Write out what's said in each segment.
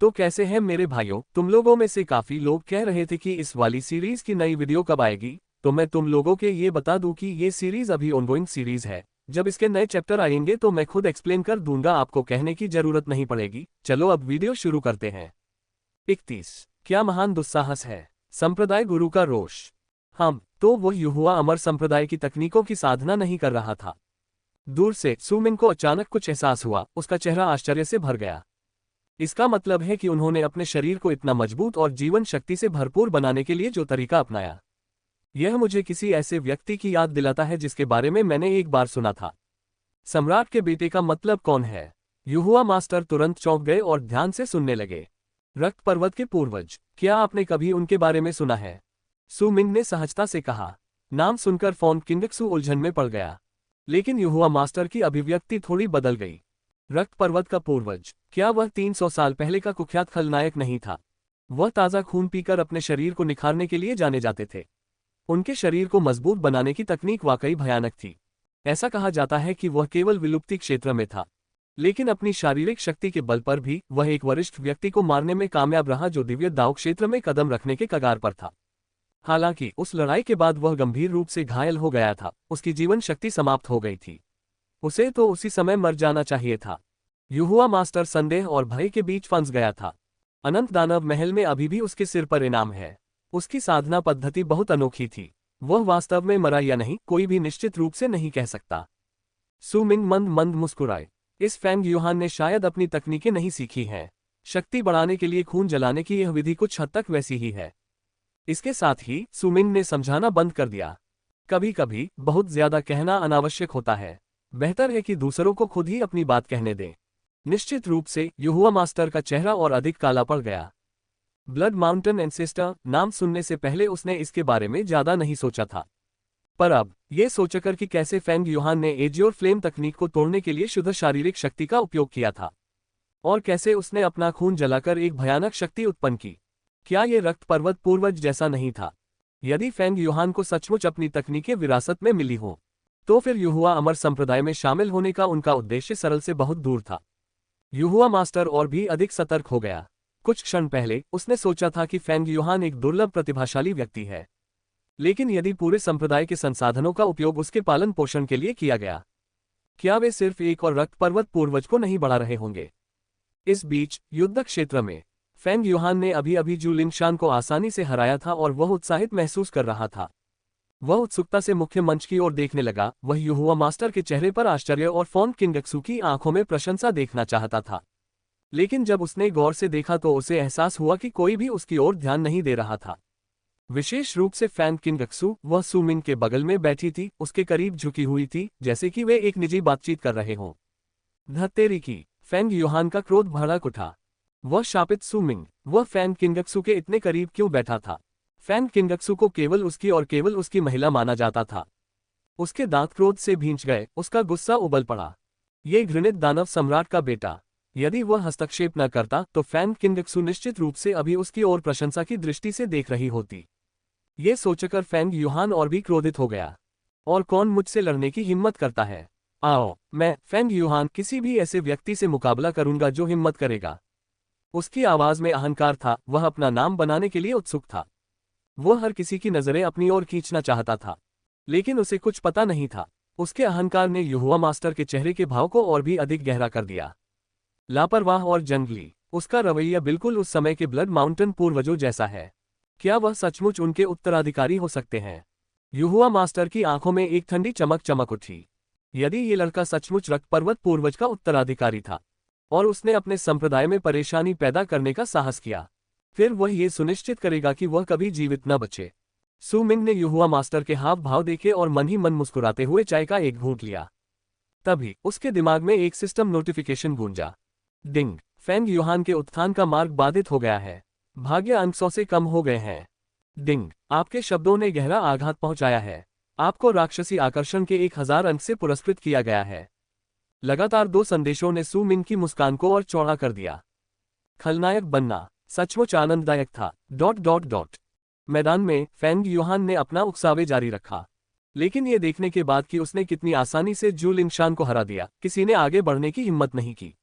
तो कैसे हैं मेरे भाइयों, तुम लोगों में से काफी लोग कह रहे थे कि इस वाली सीरीज की नई वीडियो कब आएगी। तो मैं तुम लोगों के ये बता दूं कि ये सीरीज अभी ऑनगोइंग सीरीज है। जब इसके नए चैप्टर आएंगे तो मैं खुद एक्सप्लेन कर दूंगा, आपको कहने की जरूरत नहीं पड़ेगी। चलो अब वीडियो शुरू करते हैं। 31। क्या महान दुस्साहस है, संप्रदाय गुरु का रोष। तो वह युहुआ अमर संप्रदाय की तकनीकों की साधना नहीं कर रहा था। दूर से सुमिन को अचानक कुछ एहसास हुआ, उसका चेहरा आश्चर्य से भर गया। इसका मतलब है कि उन्होंने अपने शरीर को इतना मजबूत और जीवन शक्ति से भरपूर बनाने के लिए जो तरीका अपनाया, यह मुझे किसी ऐसे व्यक्ति की याद दिलाता है जिसके बारे में मैंने एक बार सुना था। सम्राट के बेटे का मतलब कौन है? युहुआ मास्टर तुरंत चौंक गए और ध्यान से सुनने लगे। रक्त पर्वत के पूर्वज, क्या आपने कभी उनके बारे में सुना है? सुमिंग ने सहजता से कहा। नाम सुनकर फॉन किंगक्सू उलझन में पड़ गया, लेकिन युहुआ मास्टर की अभिव्यक्ति थोड़ी बदल गई। रक्त पर्वत का पूर्वज, क्या वह 300 साल पहले का कुख्यात खलनायक नहीं था? वह ताज़ा खून पीकर अपने शरीर को निखारने के लिए जाने जाते थे। उनके शरीर को मजबूत बनाने की तकनीक वाकई भयानक थी। ऐसा कहा जाता है कि वह केवल विलुप्ति क्षेत्र में था, लेकिन अपनी शारीरिक शक्ति के बल पर भी वह एक वरिष्ठ व्यक्ति को मारने में कामयाब रहा जो दिव्य दाव क्षेत्र में कदम रखने के कगार पर था। हालांकि उस लड़ाई के बाद वह गंभीर रूप से घायल हो गया था, उसकी जीवन शक्ति समाप्त हो गई थी। उसे तो उसी समय मर जाना चाहिए था। युहुआ मास्टर संदेह और भय के बीच फंस गया था। अनंत दानव महल में अभी भी उसके सिर पर इनाम है। उसकी साधना पद्धति बहुत अनोखी थी। वह वास्तव में मरा या नहीं, कोई भी निश्चित रूप से नहीं कह सकता। सुमिंग मंद मंद मुस्कुराए। इस फेंग युहान ने शायद अपनी तकनीकें नहीं सीखी हैं। शक्ति बढ़ाने के लिए खून जलाने की यह विधि कुछ हद तक वैसी ही है। इसके साथ ही सुमिंग ने समझाना बंद कर दिया। कभी कभी बहुत ज्यादा कहना अनावश्यक होता है। बेहतर है कि दूसरों को खुद ही अपनी बात कहने दें। निश्चित रूप से युहुआ मास्टर का चेहरा और अधिक काला पड़ गया। ब्लड माउंटेन एंसेस्टर नाम सुनने से पहले उसने इसके बारे में ज्यादा नहीं सोचा था, पर अब यह सोचकर कि कैसे फेंग युहान ने एजियोर फ्लेम तकनीक को तोड़ने के लिए शुद्ध शारीरिक शक्ति का उपयोग किया था, और कैसे उसने अपना खून जलाकर एक भयानक शक्ति उत्पन्न की, क्या यह रक्त पर्वत पूर्वज जैसा नहीं था? यदि फेंग युहान को सचमुच अपनी तकनीकें विरासत में मिली हों, तो फिर युहुआ अमर संप्रदाय में शामिल होने का उनका उद्देश्य सरल से बहुत दूर था। युहुआ मास्टर और भी अधिक सतर्क हो गया। कुछ क्षण पहले उसने सोचा था कि फेंग युहान एक दुर्लभ प्रतिभाशाली व्यक्ति है, लेकिन यदि पूरे संप्रदाय के संसाधनों का उपयोग उसके पालन पोषण के लिए किया गया, क्या वे सिर्फ एक और रक्त पर्वत पूर्वज को नहीं बढ़ा रहे होंगे? इस बीच युद्ध क्षेत्र में फेंग युहान ने अभी अभी जू लिंगशान को आसानी से हराया था और वह उत्साहित महसूस कर रहा था। वह उत्सुकता से मुख्य मंच की ओर देखने लगा। वह युहुआ मास्टर के चेहरे पर आश्चर्य और फॉन किंगक्सू की आंखों में प्रशंसा देखना चाहता था, लेकिन जब उसने गौर से देखा तो उसे एहसास हुआ कि कोई भी उसकी ओर ध्यान नहीं दे रहा था। विशेष रूप से फैन किंगक्सू, वह सुमिंग के बगल में बैठी थी, उसके करीब झुकी हुई थी, जैसे कि वे एक निजी बातचीत कर रहे हों। धत्तेरी की, फेंग युहान का क्रोध भड़क उठा। वह शापित सुमिंग, वह फैन किंगक्सू के इतने करीब क्यों बैठा था? फैन किंगक्सू को केवल उसकी और केवल उसकी महिला माना जाता था। उसके दांत क्रोध से भींच गए, उसका गुस्सा उबल पड़ा। ये घृणित दानव सम्राट का बेटा, यदि वह हस्तक्षेप न करता तो फैन किंगक्सू निश्चित रूप से अभी उसकी ओर प्रशंसा की दृष्टि से देख रही होती। ये सोचकर फेंग युहान और भी क्रोधित हो गया। और कौन मुझसे लड़ने की हिम्मत करता है? आओ, मैं फेंग युहान किसी भी ऐसे व्यक्ति से मुकाबला करूंगा जो हिम्मत करेगा। उसकी आवाज में अहंकार था। वह अपना नाम बनाने के लिए उत्सुक था। वह हर किसी की नजरें अपनी ओर खींचना चाहता था, लेकिन उसे कुछ पता नहीं था। उसके अहंकार ने युहुआ मास्टर के चेहरे के भाव को और भी अधिक गहरा कर दिया। लापरवाह और जंगली, उसका रवैया बिल्कुल उस समय के ब्लड माउंटेन पूर्वजों जैसा है। क्या वह सचमुच उनके उत्तराधिकारी हो सकते हैं? युहुआ मास्टर की आंखों में एक ठंडी चमक चमक उठी। यदि ये लड़का सचमुच रक्त पर्वत पूर्वज का उत्तराधिकारी था और उसने अपने संप्रदाय में परेशानी पैदा करने का साहस किया, फिर वह ये सुनिश्चित करेगा कि वह कभी जीवित न बचे। सुमिंग ने युहुआ मास्टर के हाव भाव देखे और मन ही मन मुस्कुराते हुए चाय का एक घूंट लिया। तभी उसके दिमाग में एक सिस्टम नोटिफिकेशन गूंजा। डिंग, फेंग युहान के उत्थान का मार्ग बाधित हो गया है। भाग्य अंक 100 से कम हो गए हैं। डिंग, आपके शब्दों ने गहरा आघात पहुंचाया है। आपको राक्षसी आकर्षण के 1000 अंक से पुरस्कृत किया गया है। लगातार 2 संदेशों ने सुमिंग की मुस्कान को और चौड़ा कर दिया। खलनायक बनना सचमुच आनंददायक था। ... मैदान में फेंग युहान ने अपना उकसावे जारी रखा, लेकिन ये देखने के बाद कि उसने कितनी आसानी से जू लिंगशान को हरा दिया, किसी ने आगे बढ़ने की हिम्मत नहीं की।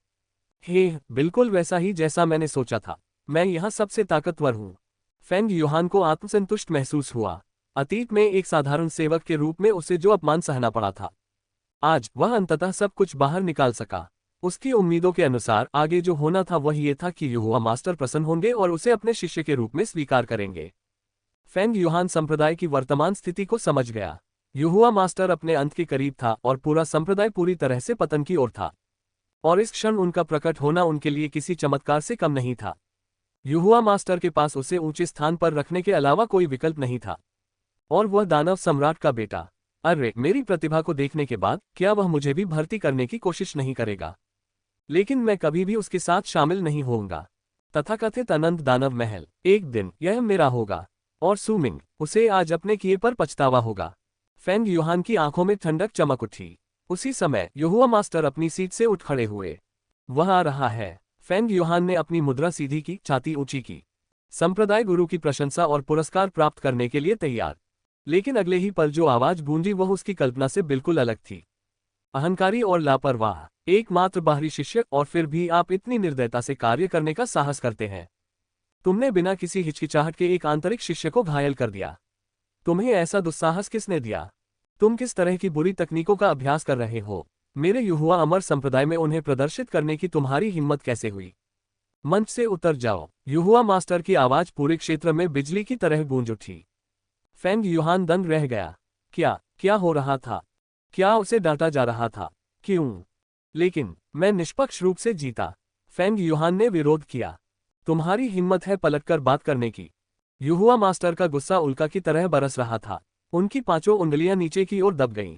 हे, बिल्कुल वैसा ही जैसा मैंने सोचा था। मैं यहाँ सबसे ताकतवर हूँ। फेंग यूहान को आत्मसंतुष्ट महसूस हुआ। अतीत में एक साधारण सेवक के रूप में उसे जो अपमान सहना पड़ा था, आज वह अंततः सब कुछ बाहर निकाल सका। उसकी उम्मीदों के अनुसार आगे जो होना था वह ये था कि यहोवा मास्टर प्रसन्न होंगे और उसे अपने शिष्य के रूप में स्वीकार करेंगे। फेंग यूहान संप्रदाय की वर्तमान स्थिति को समझ गया। यहोवा मास्टर अपने अंत के करीब था और पूरा संप्रदाय पूरी तरह से पतन की ओर था। और इस क्षण उनका प्रकट होना उनके लिए किसी चमत्कार से कम नहीं था। यहोवा मास्टर के पास उसे ऊंचे स्थान पर रखने के अलावा कोई विकल्प नहीं था। और वह दानव सम्राट का बेटा, अरे मेरी प्रतिभा को देखने के बाद क्या वह मुझे भी भर्ती करने की कोशिश नहीं करेगा? लेकिन मैं कभी भी उसके साथ शामिल नहीं होऊंगा। तथाकथित अनंत दानव महल, एक दिन यह मेरा होगा। और सुमिंग, उसे आज अपने किए पर पछतावा होगा। फेंग यूहान की आंखों में ठंडक चमक उठी। उसी समय यहोवा मास्टर अपनी सीट से उठ खड़े हुए। वह आ रहा है। फेंग यूहान ने अपनी मुद्रा सीधी की, छाती ऊंची की। संप्रदाय गुरु की प्रशंसा और पुरस्कार प्राप्त करने के लिए तैयार। लेकिन अगले ही पल जो आवाज गूंजी वह उसकी कल्पना से बिल्कुल अलग थी। अहंकारी और लापरवाह, एकमात्र बाहरी शिष्य, और फिर भी आप इतनी निर्दयता से कार्य करने का साहस करते हैं। तुमने बिना किसी हिचकिचाहट के एक आंतरिक शिष्य को घायल कर दिया। तुम्हें ऐसा दुस्साहस किसने दिया? तुम किस तरह की बुरी तकनीकों का अभ्यास कर रहे हो? मेरे यहोवा अमर संप्रदाय में उन्हें प्रदर्शित करने की तुम्हारी हिम्मत कैसे हुई? मंच से उतर जाओ। यहोवा मास्टर की आवाज पूरे क्षेत्र में बिजली की तरह गूंज उठी। फेंग यूहान दंग रह गया। क्या हो रहा था? क्या उसे डांटा जा रहा था? क्यों? लेकिन मैं निष्पक्ष रूप से जीता। फेंग यूहान ने विरोध किया। तुम्हारी हिम्मत है पलटकर बात करने की? यहोवा मास्टर का गुस्सा उल्का की तरह बरस रहा था। उनकी पांचों उंगलियां नीचे की ओर दब गईं।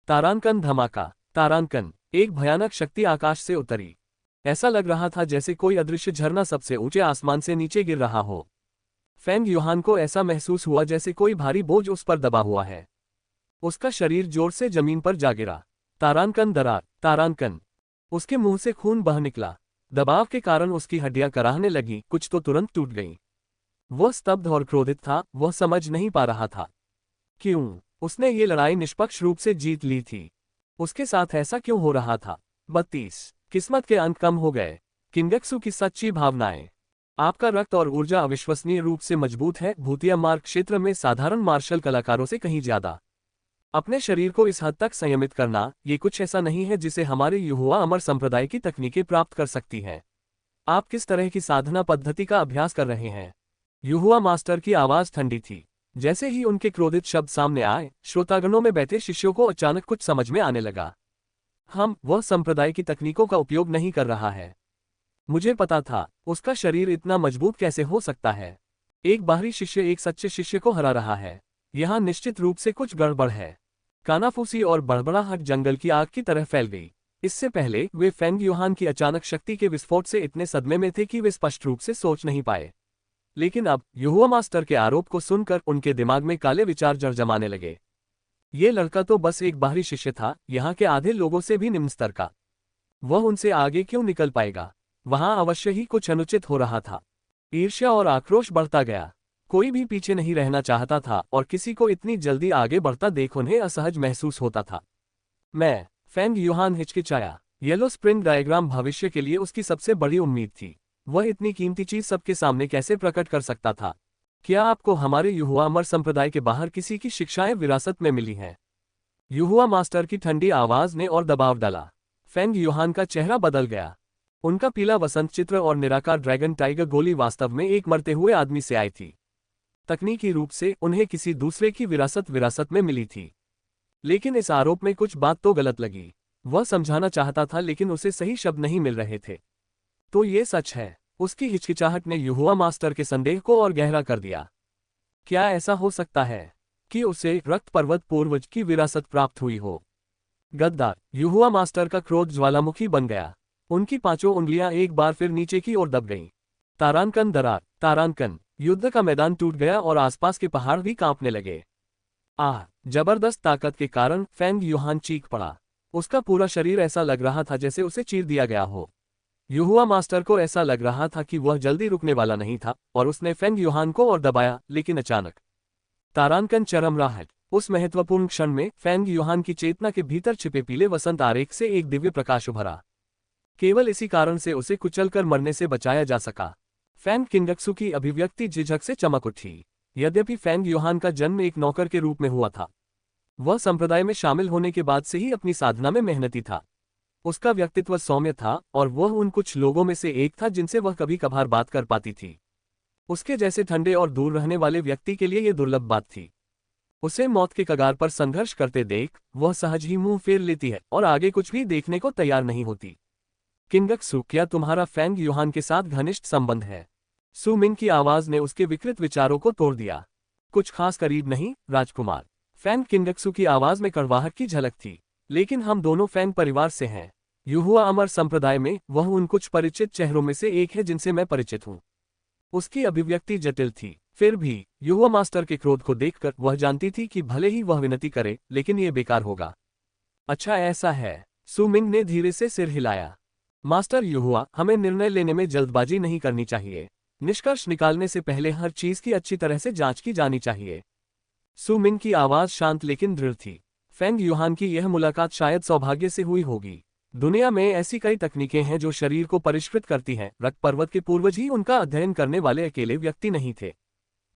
तारांकन धमाका, तारांकन, एक भयानक शक्ति आकाश से उतरी। ऐसा लग रहा था जैसे कोई अदृश्य झरना सबसे ऊंचे आसमान से नीचे गिर रहा हो। फेंग यूहान को ऐसा महसूस हुआ जैसे कोई भारी बोझ उस पर दबा हुआ है। उसका शरीर जोर से जमीन पर जा गिरा। तारांकन दरार, तारांकन। उसके मुंह से खून बह निकला। दबाव के कारण उसकी हड्डियां कराहने लगीं, कुछ तो तुरंत टूट गईं। वह स्तब्ध और क्रोधित था, वह समझ नहीं पा रहा था क्यों उसने ये लड़ाई निष्पक्ष रूप से जीत ली थी। उसके साथ ऐसा क्यों हो रहा था? 32 किस्मत के अंक कम हो गए। किंगक्सू की सच्ची भावनाएं। आपका रक्त और ऊर्जा अविश्वसनीय रूप से मजबूत है, भूतिया मार्ग क्षेत्र में साधारण मार्शल कलाकारों से कहीं ज्यादा। अपने शरीर को इस हद तक संयमित करना, ये कुछ ऐसा नहीं है जिसे हमारे यहोवा अमर संप्रदाय की तकनीकें प्राप्त कर सकती हैं। आप किस तरह की साधना पद्धति का अभ्यास कर रहे हैं? यहोवा मास्टर की आवाज ठंडी थी। जैसे ही उनके क्रोधित शब्द सामने आए, श्रोतागणों में बैठे शिष्यों को अचानक कुछ समझ में आने लगा। वह संप्रदाय की तकनीकों का उपयोग नहीं कर रहा है। मुझे पता था, उसका शरीर इतना मजबूत कैसे हो सकता है? एक बाहरी शिष्य एक सच्चे शिष्य को हरा रहा है। यहाँ निश्चित रूप से कुछ गड़बड़ है। कानाफूसी और बड़बड़ाहट जंगल की आग की तरह फैल गई। इससे पहले वे फेंग यूहान की अचानक शक्ति के विस्फोट से इतने सदमे में थे कि वे स्पष्ट रूप से सोच नहीं पाए। लेकिन अब यहोवा मास्टर के आरोप को सुनकर उनके दिमाग में काले विचार जड़ जमाने लगे। ये लड़का तो बस एक बाहरी शिष्य था, यहाँ के आधे लोगों से भी निम्न स्तर का। वह उनसे आगे क्यों निकल पाएगा? वहां अवश्य ही कुछ अनुचित हो रहा था। ईर्ष्या और आक्रोश बढ़ता गया। कोई भी पीछे नहीं रहना चाहता था और किसी को इतनी जल्दी आगे बढ़ता देख उन्हें असहज महसूस होता था। फेंग यूहान हिचकिचाया। येलो स्प्रिंग डायग्राम भविष्य के लिए उसकी सबसे बड़ी उम्मीद थी। वह इतनी कीमती चीज सबके सामने कैसे प्रकट कर सकता था? क्या आपको हमारे यहोवा अमर संप्रदाय के बाहर किसी की शिक्षाएं विरासत में मिली हैं? यहोवा मास्टर की ठंडी आवाज ने और दबाव डाला। फेंग यूहान का चेहरा बदल गया। उनका पीला वसंत चित्र और निराकार ड्रैगन टाइगर गोली वास्तव में एक मरते हुए आदमी से आई थी। तकनीकी रूप से उन्हें किसी दूसरे की विरासत में मिली थी। लेकिन इस आरोप में कुछ बात तो गलत लगी। वह समझाना चाहता था लेकिन उसे सही शब्द नहीं मिल रहे थे। तो ये सच है। उसकी हिचकिचाहट ने यहोवा मास्टर के संदेह को और गहरा कर दिया। क्या ऐसा हो सकता है कि उसे रक्त पर्वत पूर्वज की विरासत प्राप्त हुई हो? गद्दार, यहोवा मास्टर का क्रोध ज्वालामुखी बन गया। उनकी पांचों उंगलियां एक बार फिर नीचे की ओर दब गईं। तारांकन दरार, तारांकन। युद्ध का मैदान टूट गया और आसपास के पहाड़ भी कांपने लगे। जबरदस्त ताकत के कारण फेंग यूहान चीख पड़ा। उसका पूरा शरीर ऐसा लग रहा था जैसे उसे चीर दिया गया हो। यहोवा मास्टर को ऐसा लग रहा था कि वह जल्दी रुकने वाला नहीं था और उसने फेंग यूहान को और दबाया, लेकिन अचानक तारांकन चरमराहट। उस महत्वपूर्ण क्षण में फेंग यूहान की चेतना के भीतर छिपे पीले वसंत आरेख से एक दिव्य प्रकाश उभरा। केवल इसी कारण से उसे कुचलकर मरने से बचाया जा सका। फैंग किंगक्सू की अभिव्यक्ति झिझक से चमक उठी। यद्यपि फेंग यूहान का जन्म एक नौकर के रूप में हुआ था, वह संप्रदाय में शामिल होने के बाद से ही अपनी साधना में मेहनती था। उसका व्यक्तित्व सौम्य था और वह उन कुछ लोगों में से एक था जिनसे वह कभी कभार बात कर पाती थी। उसके जैसे ठंडे और दूर रहने वाले व्यक्ति के लिए यह दुर्लभ बात थी। उसे मौत के कगार पर संघर्ष करते देख वह सहज ही मुंह फेर लेती है और आगे कुछ भी देखने को तैयार नहीं होती। किंगक्सू, क्या तुम्हारा फेंग यूहान के साथ घनिष्ठ संबंध है? सू मिंग की आवाज ने उसके विकृत विचारों को तोड़ दिया। कुछ खास करीब नहीं, राजकुमार। फैंग किंगक्सू की आवाज में कड़वाहट की झलक थी। लेकिन हम दोनों फैंग परिवार से हैं। युहुआ अमर संप्रदाय में वह उन कुछ परिचित चेहरों में से एक है जिनसे मैं परिचित हूँ। उसकी अभिव्यक्ति जटिल थी। फिर भी युहुआ मास्टर के क्रोध को देखकर वह जानती थी कि भले ही वह विनती करे, लेकिन ये बेकार होगा। अच्छा ऐसा है। सू मिंग ने धीरे से सिर हिलाया। मास्टर युहुआ, हमें निर्णय लेने में जल्दबाजी नहीं करनी चाहिए। निष्कर्ष निकालने से पहले हर चीज की अच्छी तरह से जांच की जानी चाहिए। सू मिंग की आवाज शांत लेकिन दृढ़ थी। फेंग यूहान की यह मुलाकात शायद सौभाग्य से हुई होगी। दुनिया में ऐसी कई तकनीकें हैं जो शरीर को परिष्कृत करती हैं। रक्त पर्वत के पूर्वज ही उनका अध्ययन करने वाले अकेले व्यक्ति नहीं थे।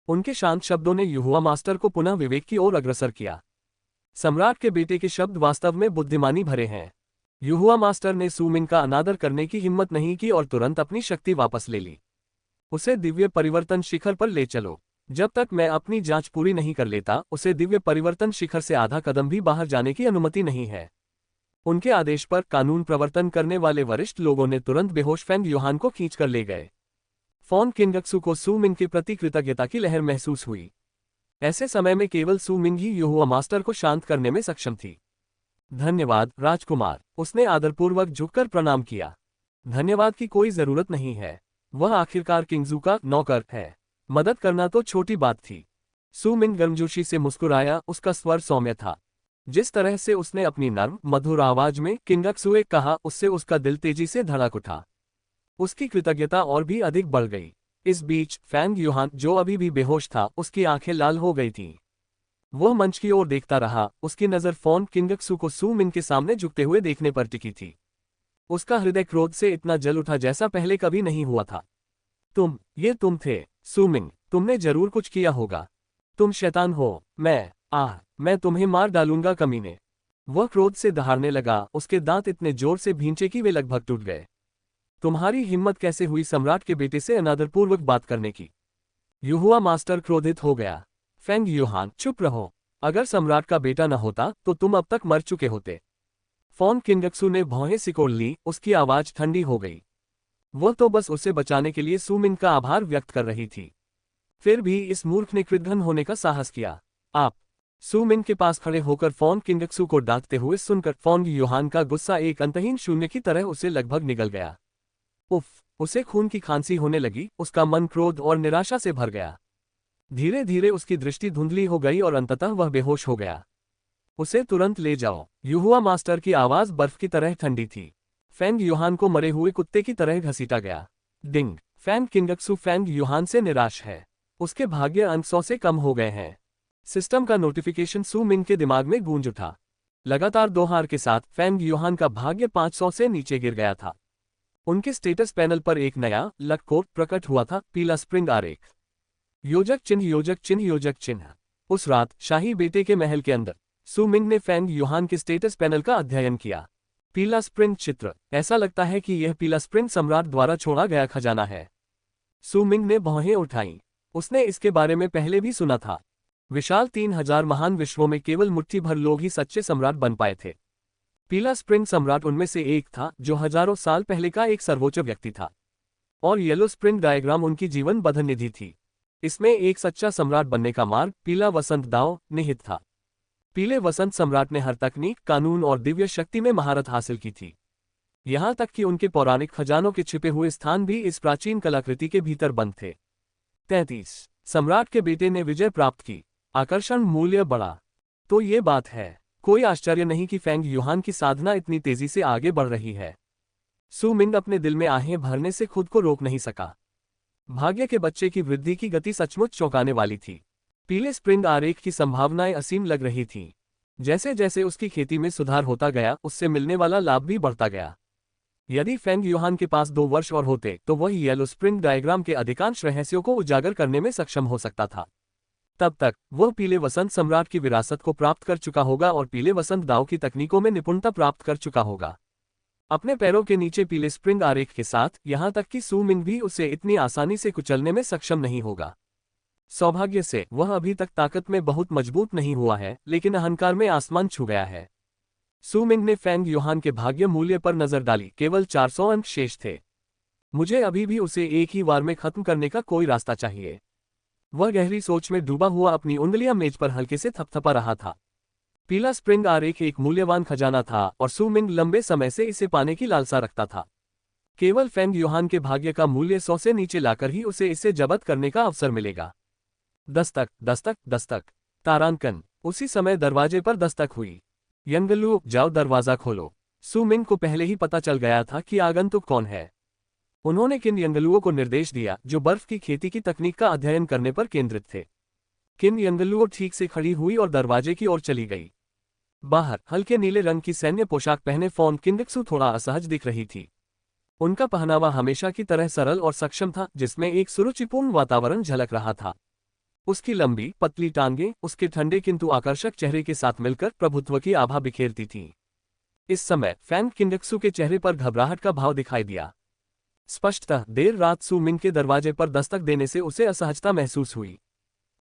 उनके शांत शब्दों ने युहुआ मास्टर को पुनः विवेक की ओर अग्रसर किया। सम्राट के बेटे के शब्द वास्तव में बुद्धिमानी भरे हैं। युहुआ मास्टर ने सू मिंग का अनादर करने की हिम्मत नहीं की और तुरंत अपनी शक्ति वापस ले ली। उसे दिव्य परिवर्तन शिखर पर ले चलो। जब तक मैं अपनी जांच पूरी नहीं कर लेता, उसे दिव्य परिवर्तन शिखर से आधा कदम भी बाहर जाने की अनुमति नहीं है। उनके आदेश पर कानून प्रवर्तन करने वाले वरिष्ठ लोगों ने तुरंत बेहोश फेंग यूहान को खींचकर ले गए। फॉन किंगक्सू को सू मिंग के प्रति कृतज्ञता की लहर महसूस हुई। ऐसे समय में केवल सू मिंग ही युहुआ मास्टर को शांत करने में सक्षम थी। धन्यवाद राजकुमार, उसने आदरपूर्वक झुककर प्रणाम किया। धन्यवाद की कोई जरूरत नहीं है। वह आखिरकार किंगजू का नौकर है। मदद करना तो छोटी बात थी। सू मिंग गर्मजोशी से मुस्कुराया, उसका स्वर सौम्य था। जिस तरह से उसने अपनी नर्म मधुर आवाज में किंगक्सुए कहा, उससे उसका दिल तेजी से धड़क उठा। उसकी कृतज्ञता और भी अधिक बढ़ गई। इस बीच फैंग यूहान, जो अभी भी बेहोश था, उसकी आंखें लाल हो गई थीं। वह मंच की ओर देखता रहा, उसकी नजर फॉन किंगक्सू को सू मिंग के सामने झुकते हुए देखने पर टिकी थी। उसका हृदय क्रोध से इतना जल उठा जैसा पहले कभी नहीं हुआ था। ये तुम थे सू मिंग, तुमने जरूर कुछ किया होगा। तुम शैतान हो। मैं तुम्हें मार डालूंगा कमीने। वह क्रोध से दहाड़ने लगा, उसके दांत इतने जोर से भींचे कि वे लगभग टूट गए। तुम्हारी हिम्मत कैसे हुई सम्राट के बेटे से अनादरपूर्वक बात करने की? युहुआ मास्टर क्रोधित हो गया। फेंग यूहान, चुप रहो। अगर सम्राट का बेटा न होता तो तुम अब तक मर चुके होते। फॉन किंगक्सू ने भौहें सिकोड़ ली, उसकी आवाज ठंडी हो गई। वह तो बस उसे बचाने के लिए सू मिंग का आभार व्यक्त कर रही थी। फिर भी इस मूर्ख ने कृतघ्न होने का साहस किया। आप। सू मिंग के पास खड़े होकर फॉन किंगक्सू को डांटते हुए सुनकर फॉन यूहान का गुस्सा एक अंतहीन शून्य की तरह उसे लगभग निगल गया। उफ, उसे खून की खांसी होने लगी। उसका मन क्रोध और निराशा से भर गया। धीरे धीरे उसकी दृष्टि धुंधली हो गई और अंततः वह बेहोश हो गया। उसे तुरंत ले जाओ। युहुआ मास्टर की आवाज बर्फ की तरह ठंडी थी। फेंग यूहान को मरे हुए कुत्ते की तरह घसीटा गया। डिंग। फैंग किंगक्सू फेंग यूहान से निराश है। उसके भाग्य अंक 100 से कम हो गए हैं। सिस्टम का नोटिफिकेशन सू मिंग के दिमाग में गूंज उठा। लगातार 2 हार के साथ फेंग यूहान का भाग्य 500 से नीचे गिर गया था। उनके स्टेटस पैनल पर एक नया लक कोड प्रकट हुआ था, पीला स्प्रिंग आरेख। योजक चिन्ह, योजक चिन्ह, योजक चिन्ह। उस रात शाही बेटे के महल के अंदर सू मिंग ने फेंग यूहान के स्टेटस पैनल का अध्ययन किया। पीला स्प्रिंग चित्र। ऐसा लगता है कि यह पीला स्प्रिंग सम्राट द्वारा छोड़ा गया खजाना है। सू मिंग ने भौहें उठाईं। उसने इसके बारे में पहले भी सुना था। विशाल 3000 महान विश्वों में केवल मुट्ठी भर लोग ही सच्चे सम्राट बन पाए थे। पीला स्प्रिंग सम्राट उनमें से एक था, जो हजारों साल पहले का एक सर्वोच्च व्यक्ति था। और येलो स्प्रिंग डायग्राम उनकी जीवन बंधन निधि थी। इसमें एक सच्चा सम्राट बनने का मार्ग, पीला वसंत दाव, निहित था। पीले वसंत सम्राट ने हर तकनीक, कानून और दिव्य शक्ति में महारत हासिल की थी। यहां तक कि उनके पौराणिक खजानों के छिपे हुए स्थान भी इस प्राचीन कलाकृति के भीतर बंद थे। 33। सम्राट के बेटे ने विजय प्राप्त की। आकर्षण मूल्य बढ़ा। तो ये बात है। कोई आश्चर्य नहीं कि फेंग यूहान की साधना इतनी तेजी से आगे बढ़ रही है। सू मिंग अपने दिल में आहें भरने से खुद को रोक नहीं सका। भाग्य के बच्चे की वृद्धि की गति सचमुच चौंकाने वाली थी। पीले स्प्रिंग आरेख की संभावनाएं असीम लग रही थीं। जैसे जैसे उसकी खेती में सुधार होता गया, उससे मिलने वाला लाभ भी बढ़ता गया। यदि फेंग युहान के पास 2 वर्ष और होते तो वह येलो स्प्रिंग डायग्राम के अधिकांश रहस्यों को उजागर करने में सक्षम हो सकता था। तब तक वह पीले वसंत सम्राट की विरासत को प्राप्त कर चुका होगा और पीले वसंत दाव की तकनीकों में निपुणता प्राप्त कर चुका होगा। अपने पैरों के नीचे पीले स्प्रिंग आरेख के साथ यहां तक कि सू मिंग भी उसे इतनी आसानी से कुचलने में सक्षम नहीं होगा। सौभाग्य से वह अभी तक ताकत में बहुत मजबूत नहीं हुआ है, लेकिन अहंकार में आसमान छू गया है। सू मिंग ने फेंग युहान के भाग्य मूल्य पर नजर डाली। केवल 400 अंक शेष थे। मुझे अभी भी उसे एक ही वार में खत्म करने का कोई रास्ता चाहिए। वह गहरी सोच में डूबा हुआ अपनी उंगलियां मेज पर हल्के से थपथपा रहा था। पीला स्प्रिंग आरेख एक मूल्यवान खजाना था और सू मिंग लंबे समय से इसे पाने की लालसा रखता था। केवल फेंग युहान के भाग्य का मूल्य 100 से नीचे लाकर ही उसे इसे जब्त करने का अवसर मिलेगा। दस्तक दस्तक दस्तक। तारांकन। उसी समय दरवाजे पर दस्तक हुई। यंगलू, जाओ दरवाजा खोलो। सू मिंग को पहले ही पता चल गया था कि आगंतुक कौन है। उन्होंने किन यंगलुओं को निर्देश दिया जो बर्फ की खेती की तकनीक का अध्ययन करने पर केंद्रित थे। किन यंगलुओं ठीक से खड़ी हुई और दरवाजे की ओर चली गई। बाहर हल्के नीले रंग की सैन्य पोशाक पहने फॉन किंगक्सू थोड़ा असहज दिख रही थी। उनका पहनावा हमेशा की तरह सरल और सक्षम था, जिसमें एक सुरुचिपूर्ण वातावरण झलक रहा था। उसकी लंबी पतली टांगें उसके ठंडे किंतु आकर्षक चेहरे के साथ मिलकर प्रभुत्व की आभा बिखेरती थीं। इस समय फैन किंगक्सू के चेहरे पर घबराहट का भाव दिखाई दिया। स्पष्टतः देर रात सू मिंग के दरवाजे पर दस्तक देने से उसे असहजता महसूस हुई।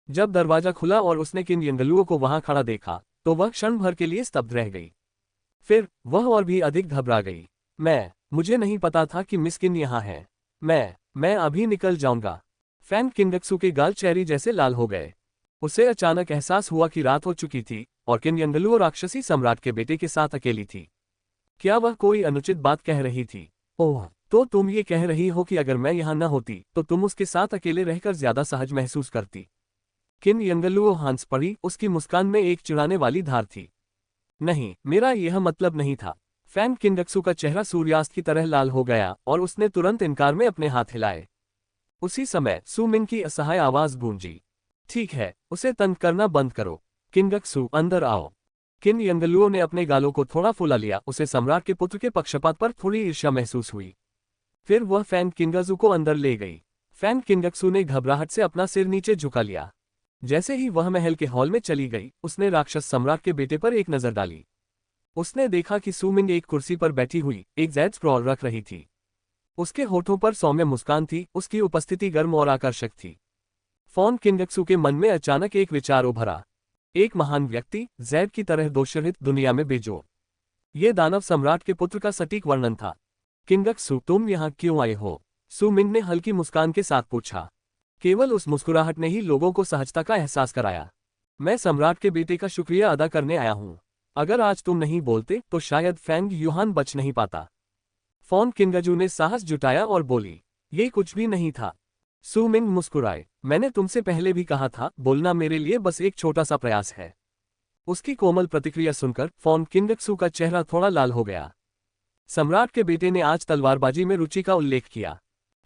जब दरवाजा खुला और उसने किन यंगलुओं को वहां खड़ा देखा तो वह क्षण भर के लिए स्तब्ध रह गई। फिर वह और भी अधिक घबरा गई। मुझे नहीं पता था कि मिस किन यहाँ है। मैं अभी निकल जाऊंगा। फैन किंगक्सू के गाल चेरी जैसे लाल हो गए। उसे अचानक एहसास हुआ कि रात हो चुकी थी और किन यंगलुओ राक्षसी सम्राट के बेटे के साथ अकेली थी। क्या वह कोई अनुचित बात कह रही थी? ओह, तो तुम ये कह रही हो कि अगर मैं यहाँ न होती तो तुम उसके साथ अकेले रहकर ज्यादा सहज महसूस करती। किन यंगलुओ हंस पड़ी। उसकी मुस्कान में एक चिढ़ाने वाली धार थी। नहीं, मेरा यह मतलब नहीं था। फैन किंगक्सू का चेहरा सूर्यास्त की तरह लाल हो गया और उसने तुरंत इनकार में अपने हाथ हिलाए। उसी समय सू मिंग की असहाय आवाज गूंजी। ठीक है, उसे तंग करना बंद करो। किंगक्सू, अंदर आओ। किन यंगलुओ ने अपने गालों को थोड़ा फुला लिया। उसे सम्राट के पुत्र के पक्षपात पर थोड़ी ईर्ष्या महसूस हुई। फिर वह फैन किंगक्सू को अंदर ले गई। फैन किंगक्सू ने घबराहट से अपना सिर नीचे झुका लिया। जैसे ही वह महल के हॉल में चली गई, उसने राक्षस सम्राट के बेटे पर एक नजर डाली। उसने देखा कि सू मिंग एक कुर्सी पर बैठी हुई एक ज़ैड स्क्रॉल रख रही थी। उसके होठों पर सौम्य मुस्कान थी। उसकी उपस्थिति गर्म और आकर्षक थी। फॉन किंगक्सू के मन में अचानक एक विचार उभरा। एक महान व्यक्ति ज़ैड की तरह दोषरहित दुनिया में बेजोड़। ये दानव सम्राट के पुत्र का सटीक वर्णन था। किंगक्सू, तुम यहाँ क्यों आए हो? सू मिंग ने हल्की मुस्कान के साथ पूछा। केवल उस मुस्कुराहट ने ही लोगों को सहजता का एहसास कराया। मैं सम्राट के बेटे का शुक्रिया अदा करने आया हूँ। अगर आज तुम नहीं बोलते तो शायद फेंग युहान बच नहीं पाता। फॉन किंगक्सू ने साहस जुटाया और बोली, ये कुछ भी नहीं था। सू मिंग मुस्कुराए। मैंने तुमसे पहले भी कहा था, बोलना मेरे लिए बस एक छोटा सा प्रयास है। उसकी कोमल प्रतिक्रिया सुनकर फॉन किंगक्सू का चेहरा थोड़ा लाल हो गया। सम्राट के बेटे ने आज तलवारबाजी में रुचि का उल्लेख किया।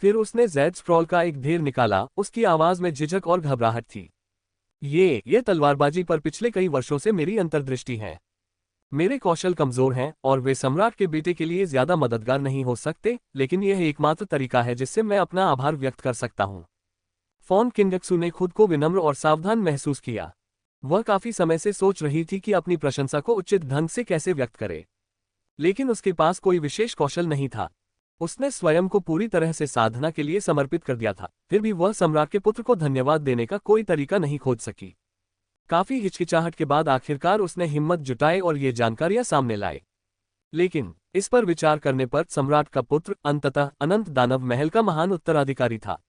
फिर उसने ज़ैड स्क्रॉल का एक ढेर निकाला। उसकी आवाज में झिझक और घबराहट थी। ये तलवारबाजी पर पिछले कई वर्षों से मेरी अंतर्दृष्टि है। मेरे कौशल कमजोर हैं और वे सम्राट के बेटे के लिए ज्यादा मददगार नहीं हो सकते, लेकिन यह एकमात्र तरीका है जिससे मैं अपना आभार व्यक्त कर सकता हूं। फॉन किंगक्सू ने खुद को विनम्र और सावधान महसूस किया। वह काफी समय से सोच रही थी कि अपनी प्रशंसा को उचित ढंग से कैसे व्यक्त करे, लेकिन उसके पास कोई विशेष कौशल नहीं था। उसने स्वयं को पूरी तरह से साधना के लिए समर्पित कर दिया था, फिर भी वह सम्राट के पुत्र को धन्यवाद देने का कोई तरीका नहीं खोज सकी। काफी हिचकिचाहट के बाद आखिरकार उसने हिम्मत जुटाई और ये जानकारियां सामने लाई। लेकिन इस पर विचार करने पर सम्राट का पुत्र अंततः अनंत दानव महल का महान उत्तराधिकारी था।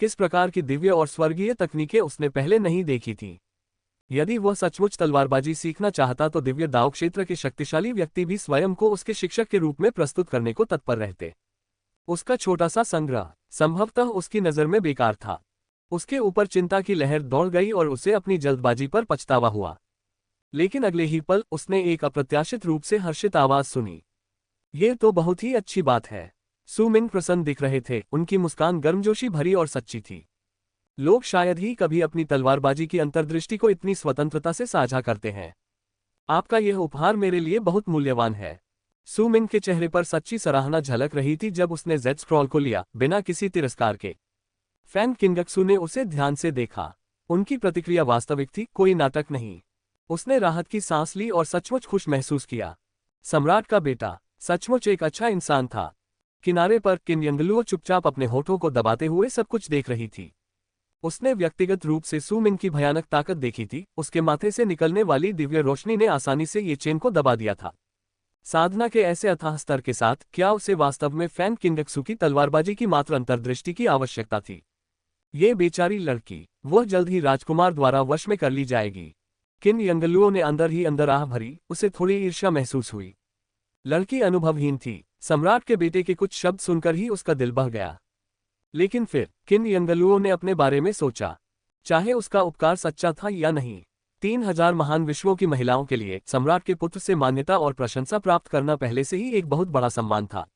किस प्रकार की दिव्य और स्वर्गीय तकनीकें उसने पहले नहीं देखी थीं। यदि वह सचमुच तलवारबाजी सीखना चाहता तो दिव्य दाव क्षेत्र के शक्तिशाली व्यक्ति भी स्वयं को उसके शिक्षक के रूप में प्रस्तुत करने को तत्पर रहते। उसका छोटा सा संग्रह संभवतः उसकी नजर में बेकार था। उसके ऊपर चिंता की लहर दौड़ गई और उसे अपनी जल्दबाजी पर पछतावा हुआ। लेकिन अगले ही पल उसने एक अप्रत्याशित रूप से हर्षित आवाज सुनी। ये तो बहुत ही अच्छी बात है। सू मिंग प्रसन्न दिख रहे थे। उनकी मुस्कान गर्मजोशी भरी और सच्ची थी। लोग शायद ही कभी अपनी तलवारबाजी की अंतर्दृष्टि को इतनी स्वतंत्रता से साझा करते हैं। आपका यह उपहार मेरे लिए बहुत मूल्यवान है। सू मिंग के चेहरे पर सच्ची सराहना झलक रही थी जब उसने जेड स्क्रॉल को लिया, बिना किसी तिरस्कार के। फैन किंगक्सू ने उसे ध्यान से देखा। उनकी प्रतिक्रिया वास्तविक थी, कोई नाटक नहीं। उसने राहत की सांस ली और सचमुच खुश महसूस किया। सम्राट का बेटा सचमुच एक अच्छा इंसान था। किनारे पर किन यंगलुओ चुपचाप अपने होठों को दबाते हुए सब कुछ देख रही थी। उसने व्यक्तिगत रूप से सू मिंग की भयानक ताकत देखी थी। उसके माथे से निकलने वाली दिव्य रोशनी ने आसानी से ये चेन को दबा दिया था। साधना के ऐसे अथाह स्तर के साथ क्या उसे वास्तव में फैन किंगक्सू की तलवारबाजी की मात्र अंतर्दृष्टि की आवश्यकता थी? ये बेचारी लड़की, वह जल्द ही राजकुमार द्वारा वश में कर ली जाएगी। किन यंगलुओं ने अंदर ही अंदर आह भरी, उसे थोड़ी ईर्ष्या महसूस हुई। लड़की अनुभवहीन थी। सम्राट के बेटे के कुछ शब्द सुनकर ही उसका दिल बह गया। लेकिन फिर किन यंगलुओं ने अपने बारे में सोचा, चाहे उसका उपकार सच्चा था या नहीं। 3000 महान विश्वों की महिलाओं के लिए सम्राट के पुत्र से मान्यता और प्रशंसा प्राप्त करना पहले से ही एक बहुत बड़ा सम्मान था।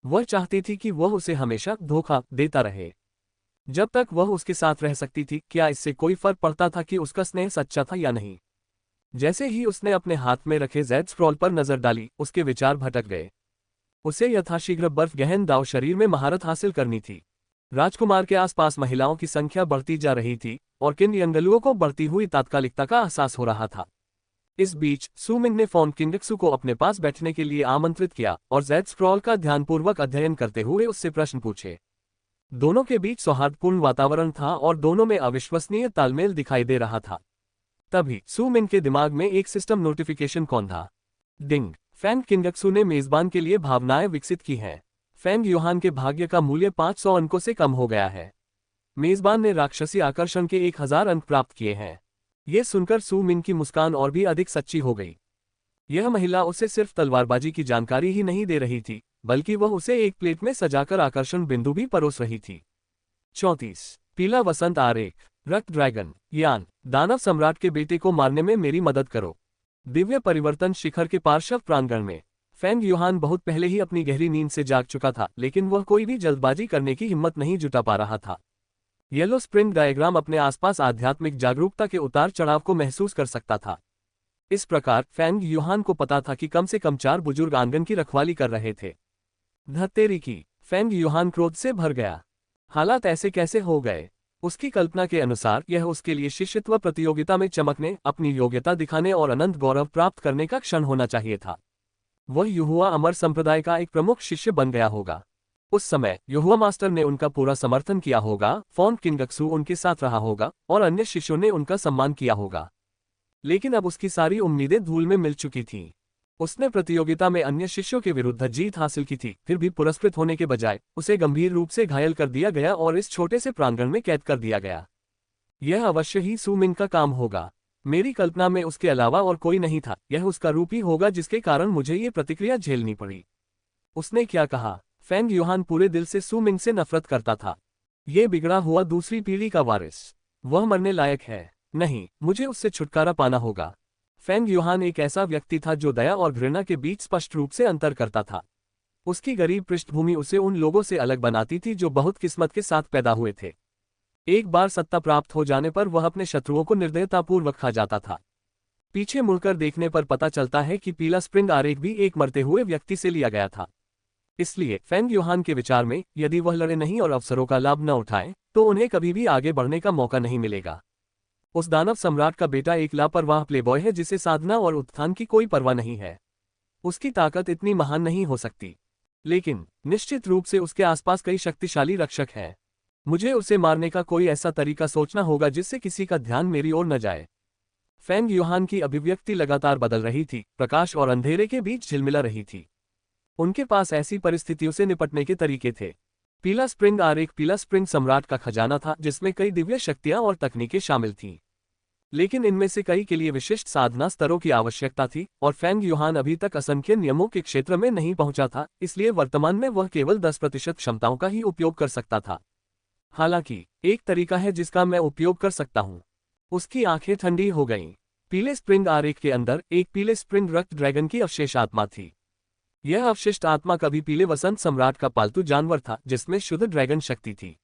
वह चाहती थी कि वह उसे हमेशा धोखा देता रहे। जब तक वह उसके साथ रह सकती थी, क्या इससे कोई फर्क पड़ता था कि उसका स्नेह सच्चा था या नहीं? जैसे ही उसने अपने हाथ में रखे जेड स्क्रॉल पर नजर डाली, उसके विचार भटक गए। उसे यथाशीघ्र बर्फ गहन दाव शरीर में महारत हासिल करनी थी। राजकुमार के आसपास महिलाओं की संख्या बढ़ती जा रही थी और किन यंगलुओं को बढ़ती हुई तात्कालिकता का एहसास हो रहा था। इस बीच सू मिंग ने फॉन किंगक्सू को अपने पास बैठने के लिए आमंत्रित किया और जेड स्क्रॉल का ध्यानपूर्वक अध्ययन करते हुए उससे प्रश्न पूछे। दोनों के बीच सौहार्दपूर्ण वातावरण था और दोनों में अविश्वसनीय तालमेल दिखाई दे रहा था। तभी सू मिंग के दिमाग में एक सिस्टम नोटिफिकेशन कौन था। डिंग। फैन किंगक्सू ने मेजबान के लिए भावनाएं विकसित की हैं। फैंग युहान के भाग्य का मूल्य 500 अंकों से कम हो गया है। मेजबान ने राक्षसी आकर्षण के 1000 अंक प्राप्त किए हैं। यह सुनकर सू मिंग की मुस्कान और भी अधिक सच्ची हो गई। यह महिला उसे सिर्फ तलवारबाजी की जानकारी ही नहीं दे रही थी, बल्कि वह उसे एक प्लेट में सजाकर आकर्षण बिंदु भी परोस रही थी। 34। पीला वसंत आरेख। रक्त ड्रैगन। यान। दानव सम्राट के बेटे को मारने में मेरी मदद करो। दिव्य परिवर्तन शिखर के पार्श्व प्रांगण में फैंग युहान बहुत पहले ही अपनी गहरी नींद से जाग चुका था, लेकिन वह कोई भी जल्दबाजी करने की हिम्मत नहीं जुटा पा रहा था। येलो स्प्रिंग डायग्राम अपने आसपास आध्यात्मिक जागरूकता के उतार चढ़ाव को महसूस कर सकता था। इस प्रकार फैंग युहान को पता था कि कम से कम 4 बुजुर्ग आंगन की रखवाली कर रहे थे। धत्तेरी की। फैंग युहान क्रोध से भर गया। हालात ऐसे कैसे हो गए? उसकी कल्पना के अनुसार यह उसके लिए शिष्यत्व प्रतियोगिता में चमकने, अपनी योग्यता दिखाने और अनंत गौरव प्राप्त करने का क्षण होना चाहिए था। वह युहुआ अमर संप्रदाय का एक प्रमुख शिष्य बन गया होगा। उस समय युहुआ मास्टर ने उनका पूरा समर्थन किया होगा, फॉन किंगक्सू उनके साथ रहा होगा और अन्य शिष्यों ने उनका सम्मान किया होगा। लेकिन अब उसकी सारी उम्मीदें धूल में मिल चुकी थीं। उसने प्रतियोगिता में अन्य शिष्यों के विरुद्ध जीत हासिल की थी, फिर भी पुरस्कृत होने के बजाय उसे गंभीर रूप से घायल कर दिया गया और इस छोटे से प्रांगण में कैद कर दिया गया। यह अवश्य ही सू मिंग का काम होगा। मेरी कल्पना में उसके अलावा और कोई नहीं था। यह उसका रूप ही होगा जिसके कारण मुझे ये प्रतिक्रिया झेलनी पड़ी। उसने क्या कहा? फैंग युहान पूरे दिल से सू मिंग से नफरत करता था। ये बिगड़ा हुआ दूसरी पीढ़ी का वारिस। वह मरने लायक है। नहीं, मुझे उससे छुटकारा पाना होगा। फैंग युहान एक ऐसा व्यक्ति था जो दया और घृणा के बीच स्पष्ट रूप से अंतर करता था। उसकी गरीब पृष्ठभूमि उसे उन लोगों से अलग बनाती थी जो बहुत किस्मत के साथ पैदा हुए थे। एक बार सत्ता प्राप्त हो जाने पर वह अपने शत्रुओं को निर्दयतापूर्वक खा जाता था। पीछे मुड़कर देखने पर पता चलता है कि पीला स्प्रिंग आरेख भी एक मरते हुए व्यक्ति से लिया गया था। इसलिए फैंग युहान के विचार में यदि वह लड़े नहीं और अवसरों का लाभ न उठाए, तो उन्हें कभी भी आगे बढ़ने का मौका नहीं मिलेगा। उस दानव सम्राट का बेटा एक लापरवाह प्लेबॉय है जिसे साधना और उत्थान की कोई परवाह नहीं है। उसकी ताकत इतनी महान नहीं हो सकती, लेकिन निश्चित रूप से उसके आसपास कई शक्तिशाली रक्षक हैं। मुझे उसे मारने का कोई ऐसा तरीका सोचना होगा जिससे किसी का ध्यान मेरी ओर न जाए। फैंग युहान की अभिव्यक्ति लगातार बदल रही थी, प्रकाश और अंधेरे के बीच झिलमिला रही थी। उनके पास ऐसी परिस्थितियों से निपटने के तरीके थे। पीला स्प्रिंग आरेख पीला स्प्रिंग सम्राट का खजाना था जिसमें कई दिव्य शक्तियां और तकनीकें शामिल थीं। लेकिन इनमें से कई के लिए विशिष्ट साधना स्तरों की आवश्यकता थी और फैंग युहान अभी तक असंख्य नियमों के क्षेत्र में नहीं पहुंचा था, इसलिए वर्तमान में वह केवल 10% क्षमताओं का ही उपयोग कर सकता था। हालांकि एक तरीका है जिसका मैं उपयोग कर सकता हूं। उसकी आंखें ठंडी हो गईं। पीले स्प्रिंग आरेख के अंदर एक पीले स्प्रिंग रक्त ड्रैगन की अवशेष आत्मा थी। यह अवशिष्ट आत्मा कभी पीले वसंत सम्राट का पालतू जानवर था जिसमें शुद्ध ड्रैगन शक्ति थी।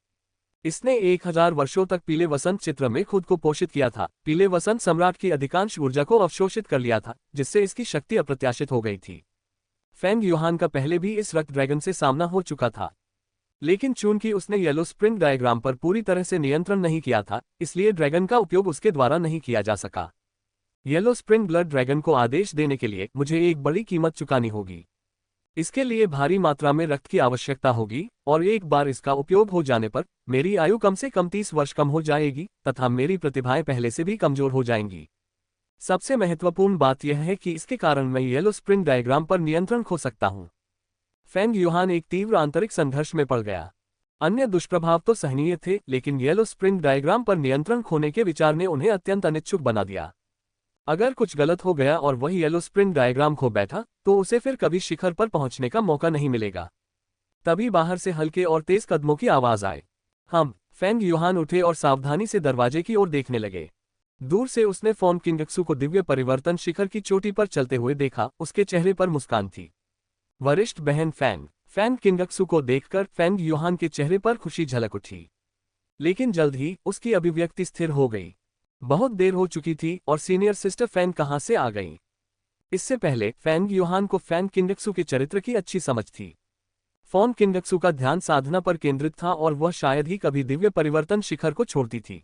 इसने 1000 वर्षों तक पीले वसंत चित्र में खुद को पोषित किया था। पीले वसंत सम्राट की अधिकांश ऊर्जा को अवशोषित कर लिया था, जिससे इसकी शक्ति अप्रत्याशित हो गई थी। फेंग यूहान का पहले भी इस रक्त ड्रैगन से सामना हो चुका था, लेकिन चूंकि उसने येलो स्प्रिंग डायग्राम पर पूरी तरह से नियंत्रण नहीं किया था, इसलिए ड्रैगन का उपयोग उसके द्वारा नहीं किया जा सका। येलो स्प्रिंग ब्लड ड्रैगन को आदेश देने के लिए मुझे एक बड़ी कीमत चुकानी होगी। इसके लिए भारी मात्रा में रक्त की आवश्यकता होगी, और एक बार इसका उपयोग हो जाने पर मेरी आयु कम से कम 30 वर्ष कम हो जाएगी तथा मेरी प्रतिभाएं पहले से भी कमजोर हो जाएंगी। सबसे महत्वपूर्ण बात यह है कि इसके कारण मैं येलो स्प्रिंग डायग्राम पर नियंत्रण खो सकता हूं। फेंग यूहान एक तीव्र आंतरिक संघर्ष में पड़ गया। अन्य दुष्प्रभाव तो सहनीय थे, लेकिन येलो स्प्रिंग डायग्राम पर नियंत्रण खोने के विचार ने उन्हें अत्यंत अनिच्छुक बना दिया। अगर कुछ गलत हो गया और वह येलो स्प्रिंग डायग्राम खो बैठा, तो उसे फिर कभी शिखर पर पहुंचने का मौका नहीं मिलेगा। तभी बाहर से हल्के और तेज कदमों की आवाज आए। फेंग यूहान उठे और सावधानी से दरवाजे की ओर देखने लगे। दूर से उसने फॉन किंगक्सू को दिव्य परिवर्तन शिखर की चोटी पर चलते हुए देखा। उसके चेहरे पर मुस्कान थी। वरिष्ठ बहन फैन किंगक्सू को देखकर फेंग यूहान के चेहरे पर खुशी झलक उठी, लेकिन जल्द ही उसकी अभिव्यक्ति स्थिर हो गई। बहुत देर हो चुकी थी और सीनियर सिस्टर फैन कहां से आ गई। इससे पहले फेंग यूहान को फैन किंगक्सू के चरित्र की अच्छी समझ थी। फॉन किंगक्सू का ध्यान साधना पर केंद्रित था और वह शायद ही कभी दिव्य परिवर्तन शिखर को छोड़ती थी,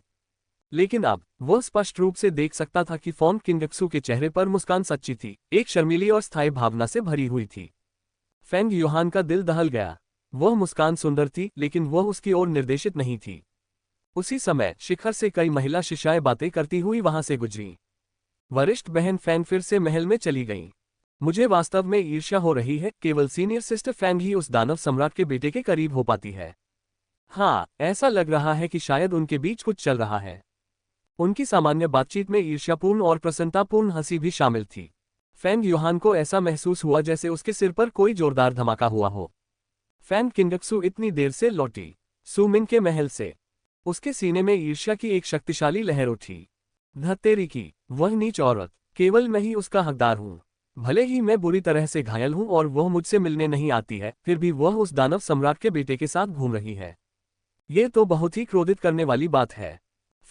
लेकिन अब वह स्पष्ट रूप से देख सकता था कि फॉन किंगक्सू के चेहरे पर मुस्कान सच्ची थी, एक शर्मीली और स्थायी भावना से भरी हुई थी। फेंग यूहान का दिल दहल गया। वह मुस्कान सुंदर थी, लेकिन वह उसकी ओर निर्देशित नहीं थी। उसी समय शिखर से कई महिला शिष्याएं बातें करती हुई वहां से गुजरी। वरिष्ठ बहन फैन फिर से महल में चली गईं। मुझे वास्तव में ईर्ष्या हो रही है, केवल सीनियर सिस्टर फैंग ही उस दानव सम्राट के बेटे के करीब हो पाती है। हाँ, ऐसा लग रहा है कि शायद उनके बीच कुछ चल रहा है। उनकी सामान्य बातचीत में ईर्ष्यापूर्ण और प्रसन्नतापूर्ण हंसी भी शामिल थी। फेंग यूहान को ऐसा महसूस हुआ जैसे उसके सिर पर कोई जोरदार धमाका हुआ हो। फैन किंगक्सू इतनी देर से लौटी सुमिंग के महल से। उसके सीने में ईर्ष्या की एक शक्तिशाली लहर उठी। धत्तेरी की, वह नीच औरत, केवल मैं ही उसका हकदार हूं। भले ही मैं बुरी तरह से घायल हूं और वह मुझसे मिलने नहीं आती है, फिर भी वह उस दानव सम्राट के बेटे के साथ घूम रही है। ये तो बहुत ही क्रोधित करने वाली बात है।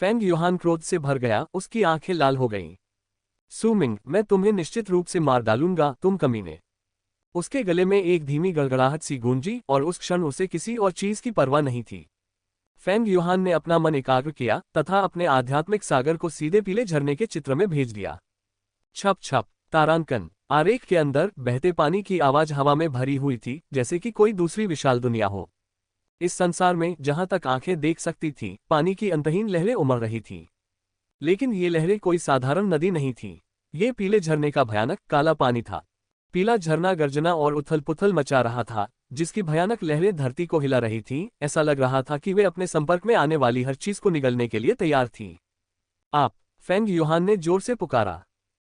फेंग यूहान क्रोध से भर गया, उसकी आंखें लाल हो गईं। सुमिंग, मैं तुम्हें निश्चित रूप से मार डालूंगा, तुम कमीने। उसके गले में एक धीमी गड़गड़ाहट सी गूंजी और उस क्षण उसे किसी और चीज की परवाह नहीं थी। फेंग यूहान ने अपना मन एकाग्र किया तथा अपने आध्यात्मिक सागर को सीधे पीले झरने के चित्र में भेज दिया। छप छप, तारांकन। आरेख के अंदर बहते पानी की आवाज हवा में भरी हुई थी, जैसे कि कोई दूसरी विशाल दुनिया हो। इस संसार में जहां तक आंखें देख सकती थीं, पानी की अंतहीन लहरें उमड़ रही थीं। लेकिन ये लहरें कोई साधारण नदी नहीं थीं। ये पीले झरने का भयानक काला पानी था। पीला झरना गर्जना और उथल पुथल मचा रहा था, जिसकी भयानक लहरें धरती को हिला रही थीं। ऐसा लग रहा था कि वे अपने संपर्क में आने वाली हर चीज को निगलने के लिए तैयार थीं। आप, फेंग यूहान ने जोर से पुकारा।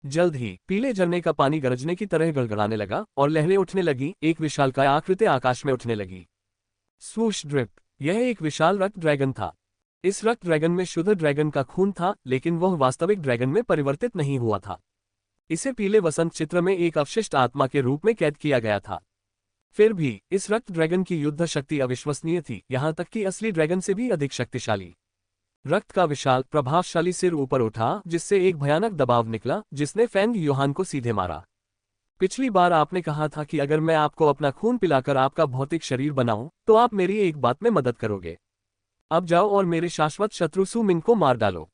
जल्द ही पीले झरने का पानी गरजने की तरह गड़गड़ाने लगा और लहरें उठने लगी। एक विशालकाय आकृति आकाश में उठने लगी। स्वूश ड्रिप, यह एक विशाल रक्त ड्रैगन था। इस रक्त ड्रैगन में शुद्ध ड्रैगन का खून था, लेकिन वह वास्तविक ड्रैगन में परिवर्तित नहीं हुआ था। इसे पीले वसंत चित्र में एक अवशिष्ट आत्मा के रूप में कैद किया गया था। फिर भी इस रक्त ड्रैगन की युद्ध शक्ति अविश्वसनीय थी, यहां तक कि असली ड्रैगन से भी अधिक शक्तिशाली। रक्त का विशाल प्रभावशाली सिर ऊपर उठा, जिससे एक भयानक दबाव निकला, जिसने फेंग यूहान को सीधे मारा। पिछली बार आपने कहा था कि अगर मैं आपको अपना खून पिलाकर आपका भौतिक शरीर बनाऊं, तो आप मेरी एक बात में मदद करोगे। अब जाओ और मेरे शाश्वत शत्रु सुमिंग को मार डालो।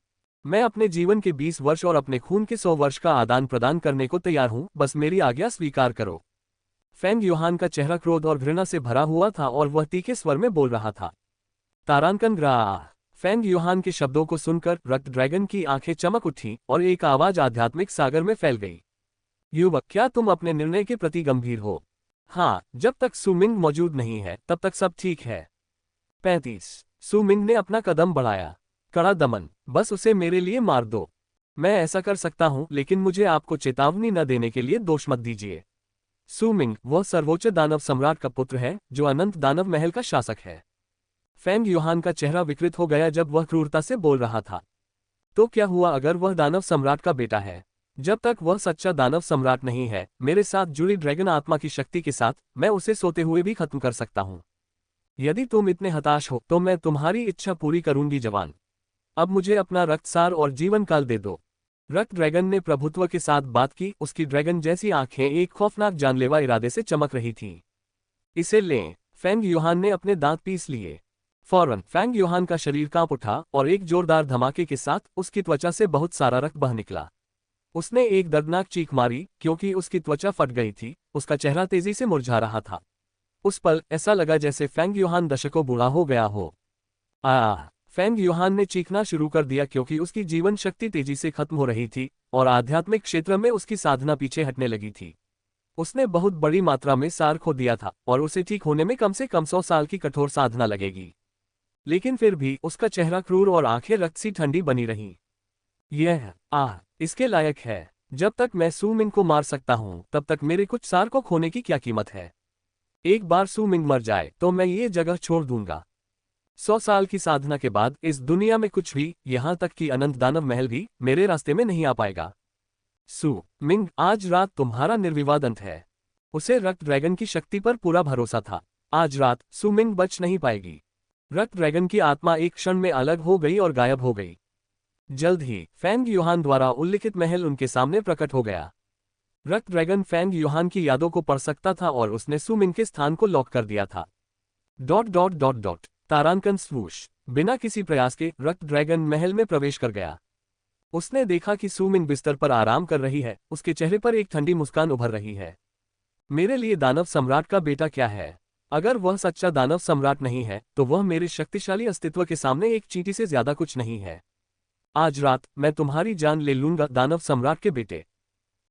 मैं अपने जीवन के 20 वर्ष और अपने खून के 100 वर्ष का आदान प्रदान करने को तैयार हूं, बस मेरी आज्ञा स्वीकार करो। फेंग यूहान का चेहरा क्रोध और घृणा से भरा हुआ था और वह तीखे स्वर में बोल रहा था। तारांकन ग्राह। फेंग यूहान के शब्दों को सुनकर रक्त ड्रैगन की आंखें चमक उठीं और एक आवाज आध्यात्मिक सागर में फैल गई। युवक, क्या तुम अपने निर्णय के प्रति गंभीर हो? हाँ, जब तक सुमिंग मौजूद नहीं है तब तक सब ठीक है। 35। सुमिंग ने अपना कदम बढ़ाया। कड़ा दमन, बस उसे मेरे लिए मार दो। मैं ऐसा कर सकता हूं, लेकिन मुझे आपको चेतावनी न देने के लिए दोष मत दीजिए। सुमिंग वह सर्वोच्च दानव सम्राट का पुत्र है, जो अनंत दानव महल का शासक है। फेंग यूहान का चेहरा विकृत हो गया जब वह क्रूरता से बोल रहा था। तो क्या हुआ अगर वह दानव सम्राट का बेटा है? जब तक वह सच्चा दानव सम्राट नहीं है, मेरे साथ जुड़ी ड्रैगन आत्मा की शक्ति के साथ मैं उसे सोते हुए भी खत्म कर सकता हूं। यदि तुम इतने हताश हो तो मैं तुम्हारी इच्छा पूरी करूंगी जवान। अब मुझे अपना रक्तसार और जीवन काल दे दो। रक्त ड्रैगन ने प्रभुत्व के साथ बात की, उसकी ड्रैगन जैसी आंखें एक खौफनाक जानलेवा इरादे से चमक रही थीं। इसे लें। फेंग यूहान ने अपने दांत पीस लिए। फौरन फेंग यूहान का शरीर कांप उठा और एक जोरदार धमाके के साथ उसकी त्वचा से बहुत सारा रक्त बह निकला। उसने एक दर्दनाक चीख मारी क्योंकि उसकी त्वचा फट गई थी, उसका चेहरा तेजी से मुरझा रहा था। उस पल ऐसा लगा जैसे फेंग यूहान दशकों बूढ़ा हो गया हो। फेंग यूहान ने चीखना शुरू कर दिया क्योंकि उसकी जीवन शक्ति तेजी से खत्म हो रही थी और आध्यात्मिक क्षेत्र में उसकी साधना पीछे हटने लगी थी। उसने बहुत बड़ी मात्रा में सार खो दिया था और उसे ठीक होने में कम से कम 100 साल की कठोर साधना लगेगी। लेकिन फिर भी उसका चेहरा क्रूर और आंखें रक्त सी ठंडी बनी रहीं। यह इसके लायक है। जब तक मैं सू मिंग को मार सकता हूं तब तक मेरे कुछ सार को खोने की क्या कीमत है। एक बार सू मिंग मर जाए तो मैं ये जगह छोड़ दूंगा। 100 साल की साधना के बाद इस दुनिया में कुछ भी, यहां तक कि अनंत दानव महल भी, मेरे रास्ते में नहीं आ पाएगा। सू मिंग, आज रात तुम्हारा निर्विवाद अंत है। उसे रक्त ड्रैगन की शक्ति पर पूरा भरोसा था। आज रात सू मिंग बच नहीं पाएगी। रक्त ड्रैगन की आत्मा एक क्षण में अलग हो गई और गायब हो गई। जल्द ही फेंग यूहान द्वारा उल्लिखित महल उनके सामने प्रकट हो गया। रक्त ड्रैगन फेंग यूहान की यादों को पढ़ सकता था और उसने सू मिंग के स्थान को लॉक कर दिया था। ... तारांकन स्वूश। बिना किसी प्रयास के रक्त ड्रैगन महल में प्रवेश कर गया। उसने देखा कि सू मिंग बिस्तर पर आराम कर रही है, उसके चेहरे पर एक ठंडी मुस्कान उभर रही है। मेरे लिए दानव सम्राट का बेटा क्या है? अगर वह सच्चा दानव सम्राट नहीं है तो वह मेरे शक्तिशाली अस्तित्व के सामने एक चींटी से ज्यादा कुछ नहीं है। आज रात मैं तुम्हारी जान ले लूंगा दानव सम्राट के बेटे।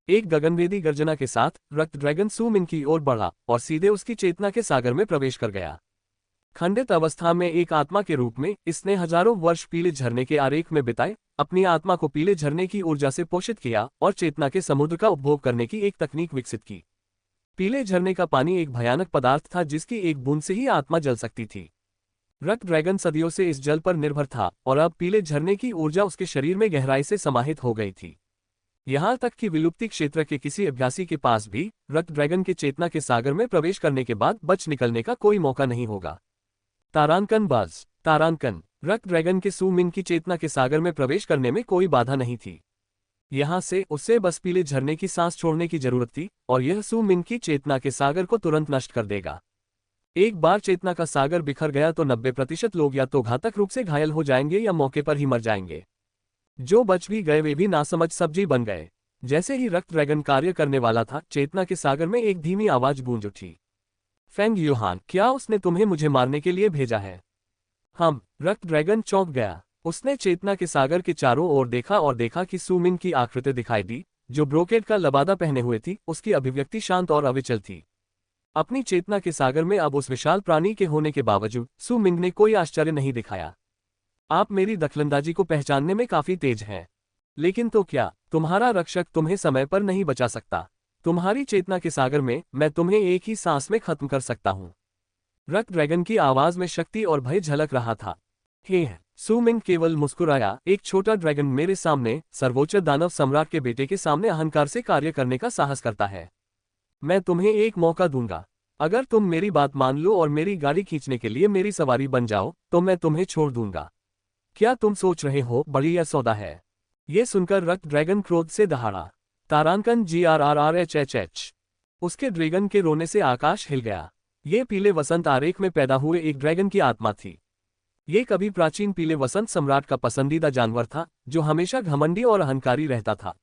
एक गगनभेदी गर्जना के साथ रक्त ड्रैगन सू मिंग की ओर बढ़ा और सीधे उसकी चेतना के सागर में प्रवेश कर गया। खंडित अवस्था में एक आत्मा के रूप में इसने हजारों वर्ष पीले झरने के आरेख में बिताए, अपनी आत्मा को पीले झरने की ऊर्जा से पोषित किया और चेतना के समुद्र का उपभोग करने की एक तकनीक विकसित की। पीले झरने का पानी एक भयानक पदार्थ था जिसकी एक बूंद से ही आत्मा जल सकती थी। रक्त ड्रैगन सदियों से इस जल पर निर्भर था और अब पीले झरने की ऊर्जा उसके शरीर में गहराई से समाहित हो गई थी। यहां तक कि विलुप्ति क्षेत्र के किसी अभ्यासी के पास भी रक्त ड्रैगन के चेतना के सागर में प्रवेश करने के बाद बच निकलने का कोई मौका नहीं होगा। तारांकन बाज। तारांकन। रक्त ड्रैगन के सू मिंग की चेतना के सागर में प्रवेश करने में कोई बाधा नहीं थी। यहां से उसे बस पीले झरने की सांस छोड़ने की जरूरत थी और यह सू मिंग की चेतना के सागर को तुरंत नष्ट कर देगा। एक बार चेतना का सागर बिखर गया तो 90% लोग या तो घातक रूप से घायल हो जाएंगे या मौके पर ही मर जाएंगे। जो बच भी गए वे भी नासमझ सब्जी बन गए। जैसे ही रक्त ड्रैगन कार्य करने वाला था, चेतना के सागर में एक धीमी आवाज गूंज उठी। फेंग यूहान, क्या उसने तुम्हें मुझे मारने के लिए भेजा है? हम। रक्त ड्रैगन चौंक गया। उसने चेतना के सागर के चारों ओर देखा और देखा कि सू मिंग की आकृति दिखाई दी, जो ब्रोकेड का लबादा पहने हुए थी। उसकी अभिव्यक्ति शांत और अविचल थी। अपनी चेतना के सागर में अब उस विशाल प्राणी के होने के बावजूद सू मिंग ने कोई आश्चर्य नहीं दिखाया। आप मेरी दखलंदाजी को पहचानने में काफी तेज हैं। लेकिन तो क्या, तुम्हारा रक्षक तुम्हें समय पर नहीं बचा सकता? तुम्हारी चेतना के सागर में मैं तुम्हें एक ही सांस में खत्म कर सकता हूं। रक्त ड्रैगन की आवाज में शक्ति और भय झलक रहा था। हे, सू मिंग केवल मुस्कुराया। एक छोटा ड्रैगन मेरे सामने, सर्वोच्च दानव सम्राट के बेटे के सामने अहंकार से कार्य करने का साहस करता है। मैं तुम्हें एक मौका दूंगा। अगर तुम मेरी बात मान लो और मेरी गाड़ी खींचने के लिए मेरी सवारी बन जाओ तो मैं तुम्हें छोड़ दूंगा। क्या तुम सोच रहे हो बढ़िया सौदा है? ये सुनकर रक्त ड्रैगन क्रोध से दहाड़ा। तारांकन GRRRHHH। उसके ड्रैगन के रोने से आकाश हिल गया। ये पीले वसंत आरेख में पैदा हुए एक ड्रैगन की आत्मा थी। ये कभी प्राचीन पीले वसंत सम्राट का पसंदीदा जानवर था, जो हमेशा घमंडी और अहंकारी रहता था।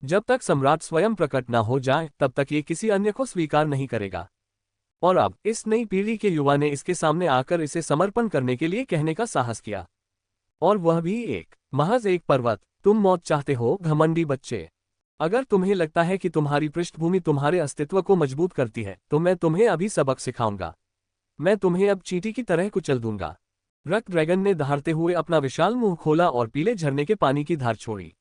जब तक सम्राट स्वयं प्रकट न हो जाए तब तक ये किसी अन्य को स्वीकार नहीं करेगा। और अब इस नई पीढ़ी के युवा ने इसके सामने आकर इसे समर्पण करने के लिए कहने का साहस किया। और वह भी महज एक पर्वत। तुम मौत चाहते हो घमंडी बच्चे? अगर तुम्हें लगता है कि तुम्हारी पृष्ठभूमि तुम्हारे अस्तित्व को मजबूत करती है तो मैं तुम्हें अभी सबक सिखाऊंगा। मैं तुम्हें अब चींटी की तरह कुचल दूंगा। रक्त ड्रैगन ने दहाड़ते हुए अपना विशाल मुंह खोला और पीले झरने के पानी की धार छोड़ी।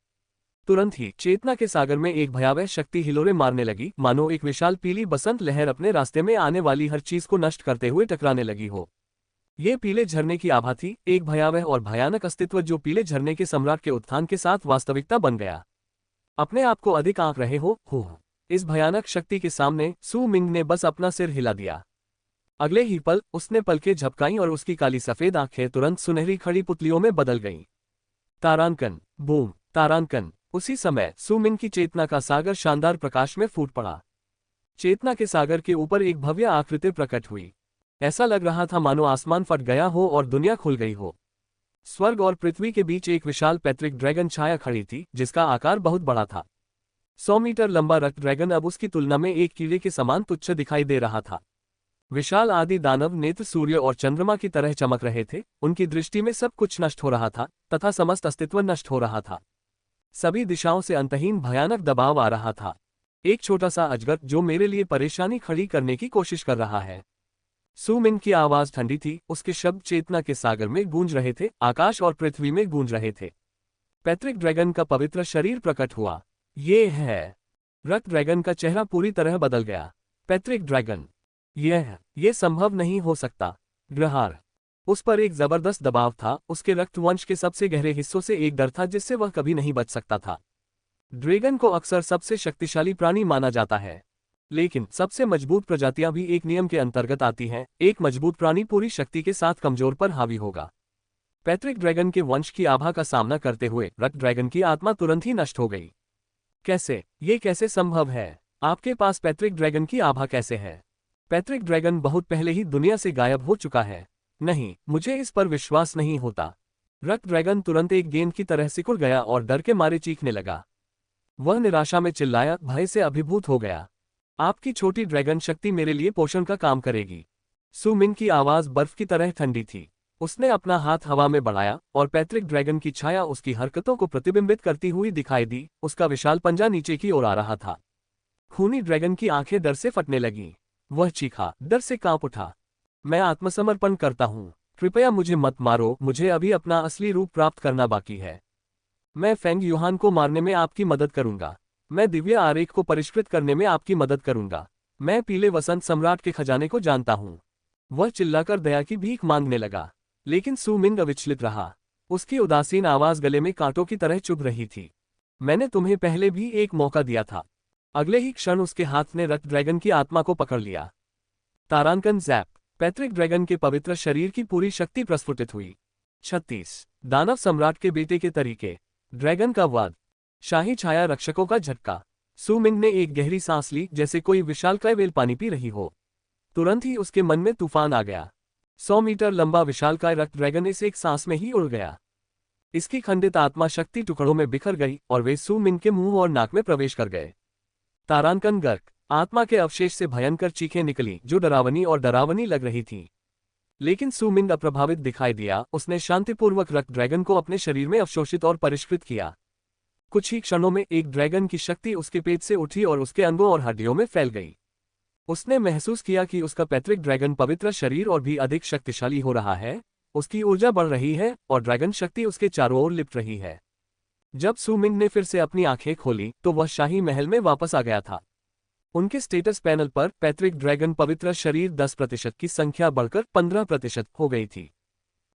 तुरंत ही चेतना के सागर में एक भयावह शक्ति हिलोरे मारने लगी, मानो एक विशाल पीली बसंत लहर अपने रास्ते में आने वाली हर चीज को नष्ट करते हुए टकराने लगी हो। ये पीले झरने की आभा थी, एक भयावह और भयानक अस्तित्व जो पीले झरने के सम्राट के उत्थान के साथ वास्तविकता बन गया। अपने आप को अधिक आंक रहे हो? इस भयानक शक्ति के सामने सू मिंग ने बस अपना सिर हिला दिया। अगले ही पल उसने पलकें झपकाईं और उसकी काली सफेद आंखें तुरंत सुनहरी खड़ी पुतलियों में बदल गईं। तारांकन। बूम। तारांकन। उसी समय सुमिंग की चेतना का सागर शानदार प्रकाश में फूट पड़ा। चेतना के सागर के ऊपर एक भव्य आकृति प्रकट हुई। ऐसा लग रहा था मानो आसमान फट गया हो और दुनिया खुल गई हो। स्वर्ग और पृथ्वी के बीच एक विशाल पैतृक ड्रैगन छाया खड़ी थी, जिसका आकार बहुत बड़ा था। 100 मीटर लंबा रक्त ड्रैगन अब उसकी तुलना में एक कीड़े के समान तुच्छ दिखाई दे रहा था। विशाल आदि दानव नेत्र सूर्य और चंद्रमा की तरह चमक रहे थे। उनकी दृष्टि में सब कुछ नष्ट हो रहा था तथा समस्त अस्तित्व नष्ट हो रहा था। सभी दिशाओं से अंतहीन भयानक दबाव आ रहा था। एक छोटा सा अजगर जो मेरे लिए परेशानी खड़ी करने की कोशिश कर रहा है। सुमिंग की आवाज ठंडी थी, उसके शब्द चेतना के सागर में गूंज रहे थे, आकाश और पृथ्वी में गूंज रहे थे। पैतृक ड्रैगन का पवित्र शरीर प्रकट हुआ। ये है। रक्त ड्रैगन का चेहरा पूरी तरह बदल गया। पैतृक ड्रैगन, ये संभव नहीं हो सकता। ग्रहार, उस पर एक जबरदस्त दबाव था। उसके रक्तवंश के सबसे गहरे हिस्सों से एक डर था जिससे वह कभी नहीं बच सकता था। ड्रैगन को अक्सर सबसे शक्तिशाली प्राणी माना जाता है, लेकिन सबसे मजबूत प्रजातियां भी एक नियम के अंतर्गत आती हैं। एक मजबूत प्राणी पूरी शक्ति के साथ कमजोर पर हावी होगा। पैतृक ड्रैगन के वंश की आभा का सामना करते हुए रक्त ड्रैगन की आत्मा तुरंत ही नष्ट हो गई। ये कैसे संभव है? आपके पास पैतृक ड्रैगन की आभा कैसे है? पैतृक ड्रैगन बहुत पहले ही दुनिया से गायब हो चुका है। नहीं, मुझे इस पर विश्वास नहीं होता। रक्त ड्रैगन तुरंत एक गेंद की तरह सिकुड़ गया और डर के मारे चीखने लगा। वह निराशा में चिल्लाया, भय से अभिभूत हो गया। आपकी छोटी ड्रैगन शक्ति मेरे लिए पोषण का काम करेगी। सुमिंग की आवाज बर्फ की तरह ठंडी थी। उसने अपना हाथ हवा में बढ़ाया और पैतृक ड्रैगन की छाया उसकी हरकतों को प्रतिबिंबित करती हुई दिखाई दी। उसका विशाल पंजा नीचे की ओर आ रहा था। खूनी ड्रैगन की आंखें डर से फटने लगीं। वह चीखा, डर से कांप उठा। मैं आत्मसमर्पण करता हूँ। कृपया मुझे मत मारो, मुझे अभी अपना असली रूप प्राप्त करना बाकी है। मैं फेंग युहान को मारने में आपकी मदद करूंगा। मैं दिव्य आरेख को परिष्कृत करने में आपकी मदद करूंगा। मैं पीले वसंत सम्राट के खजाने को जानता हूँ। वह चिल्लाकर दया की भीख मांगने लगा, लेकिन सुमिंग अविचलित रहा। उसकी उदासीन आवाज गले में कांटों की तरह चुभ रही थी। मैंने तुम्हें पहले भी एक मौका दिया था। अगले ही क्षण उसके हाथ ने रक्त ड्रैगन की आत्मा को पकड़ लिया। तारांकन ज़ैप, पैतृक ड्रैगन के पवित्र शरीर की पूरी शक्ति प्रस्फुटित हुई। 36 दानव सम्राट के बेटे के तरीके, ड्रैगन का वध, शाही छाया रक्षकों का झटका। सुमिंग ने एक गहरी सांस ली, जैसे कोई विशालकाय व्हेल पानी पी रही हो। तुरंत ही उसके मन में तूफान आ गया। 100 मीटर लंबा विशालकाय रक्त ड्रैगन इस एक सांस में ही उड़ गया। इसकी खंडित आत्मा शक्ति टुकड़ों में बिखर गई और वे सुमिंग के मुंह और नाक में प्रवेश कर गए। तारांकन गर्क, आत्मा के अवशेष से भयंकर चीखें निकली जो डरावनी लग रही थीं। लेकिन सुमिंग अप्रभावित दिखाई दिया। उसने शांतिपूर्वक रक्त ड्रैगन को अपने शरीर में अवशोषित और परिष्कृत किया। कुछ ही क्षणों में एक ड्रैगन की शक्ति उसके पेट से उठी और उसके अंगों और हड्डियों में फैल गई। उसने महसूस किया कि उसका पैतृक ड्रैगन पवित्र शरीर और भी अधिक शक्तिशाली हो रहा है। उसकी ऊर्जा बढ़ रही है और ड्रैगन शक्ति उसके चारों ओर लिपट रही है। जब सुमिंग ने फिर से अपनी आंखें खोली तो वह शाही महल में वापस आ गया था। उनके स्टेटस पैनल पर पैतृक ड्रैगन पवित्र शरीर 10% की संख्या बढ़कर 15% हो गई थी।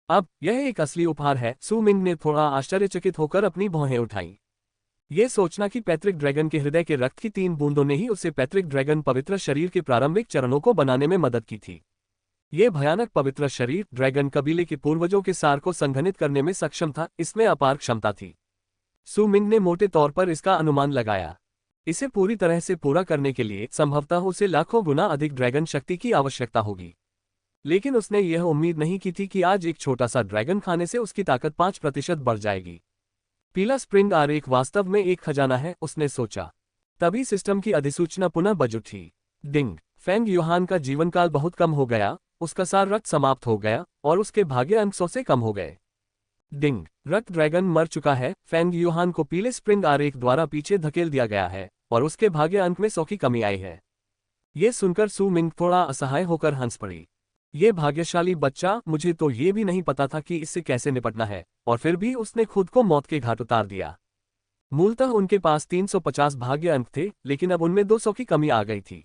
अब यह एक असली उपहार है। सुमिंग ने थोड़ा आश्चर्यचकित होकर अपनी भौहें उठाईं। ये सोचना कि पैतृक ड्रैगन के हृदय के रक्त की 3 बूंदों ने ही उसे पैतृक ड्रैगन पवित्र शरीर के प्रारंभिक चरणों को बनाने में मदद की थी। ये भयानक पवित्र शरीर ड्रैगन कबीले के पूर्वजों के सार को संघनित करने में सक्षम था। इसमें अपार क्षमता थी। सुमिंग ने मोटे तौर पर इसका अनुमान लगाया। इसे पूरी तरह से पूरा करने के लिए संभवतः उसे लाखों गुना अधिक ड्रैगन शक्ति की आवश्यकता होगी। लेकिन उसने यह उम्मीद नहीं की थी कि आज एक छोटा सा ड्रैगन खाने से उसकी ताकत 5% बढ़ जाएगी। पीला स्प्रिंग आरेख वास्तव में एक खजाना है, उसने सोचा। तभी सिस्टम की अधिसूचना पुनः बज उठी। डिंग, फेंग युहान का जीवनकाल बहुत कम हो गया। उसका सार रक्त समाप्त हो गया और उसके भाग्य अंक 100 से कम हो गए। डिंग, रक्त ड्रैगन मर चुका है। फेंग युहान को पीले स्प्रिंग आरेख द्वारा पीछे धकेल दिया गया है और उसके भाग्य अंक में 100 की कमी आई है। ये सुनकर सुमिंग थोड़ा असहाय होकर हंस पड़ी। ये भाग्यशाली बच्चा, मुझे तो ये भी नहीं पता था कि इससे कैसे निपटना है, और फिर भी उसने खुद को मौत के घाट उतार दिया। मूलतः उनके पास 350 भाग्य अंक थे, लेकिन अब उनमें 200 की कमी आ गई थी।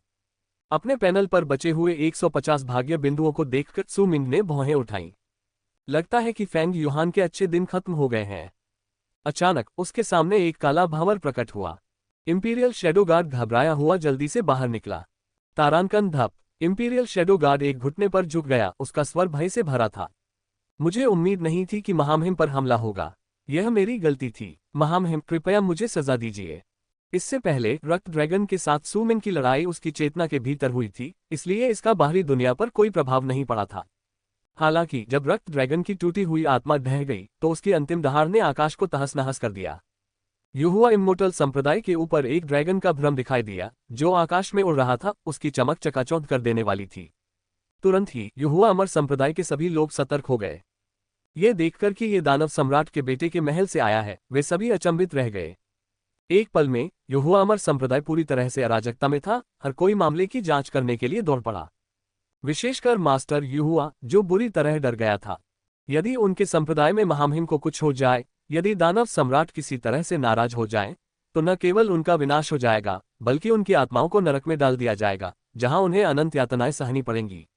अपने पैनल पर बचे हुए 150 भाग्य बिंदुओं को देखकर सुमिंग ने भौहें उठाईं। लगता है कि फेंग युहान के अच्छे दिन खत्म हो गए हैं। अचानक उसके सामने एक काला भावर प्रकट हुआ। इंपीरियल शैडो गार्ड घबराया हुआ जल्दी से बाहर निकला। तारांकन धप, इंपीरियल शैडो गार्ड एक घुटने पर झुक गया। उसका स्वर भय से भरा था। मुझे उम्मीद नहीं थी कि महामहिम पर हमला होगा। यह मेरी गलती थी। महामहिम, कृपया मुझे सजा दीजिए। इससे पहले रक्त ड्रैगन के साथ सू मिंग की लड़ाई उसकी चेतना के भीतर हुई थी, इसलिए इसका बाहरी दुनिया पर कोई प्रभाव नहीं पड़ा था। हालांकि जब रक्त ड्रैगन की टूटी हुई आत्मा ढह गई तो उसकी अंतिम दहाड़ ने आकाश को तहस नहस कर दिया। युहुआ इम्मोर्टल संप्रदाय के ऊपर एक ड्रैगन का भ्रम दिखाई दिया जो आकाश में उड़ रहा था, उसकी चमक चकाचौंध कर देने वाली थी। तुरंत ही युहुआ अमर संप्रदाय के सभी लोग सतर्क हो गए। ये देखकर कि ये दानव सम्राट के बेटे के महल से आया है, वे सभी अचंभित रह गए। एक पल में युहुआ अमर संप्रदाय पूरी तरह से अराजकता में था, हर कोई मामले की जांच करने के लिए दौड़ पड़ा। विशेषकर मास्टर युहुआ, जो बुरी तरह डर गया था। यदि उनके संप्रदाय में महामहिम को कुछ हो जाए, यदि दानव सम्राट किसी तरह से नाराज हो जाए, तो न केवल उनका विनाश हो जाएगा बल्कि उनकी आत्माओं को नरक में डाल दिया जाएगा, जहां उन्हें अनंत यातनाएं सहनी पड़ेंगी।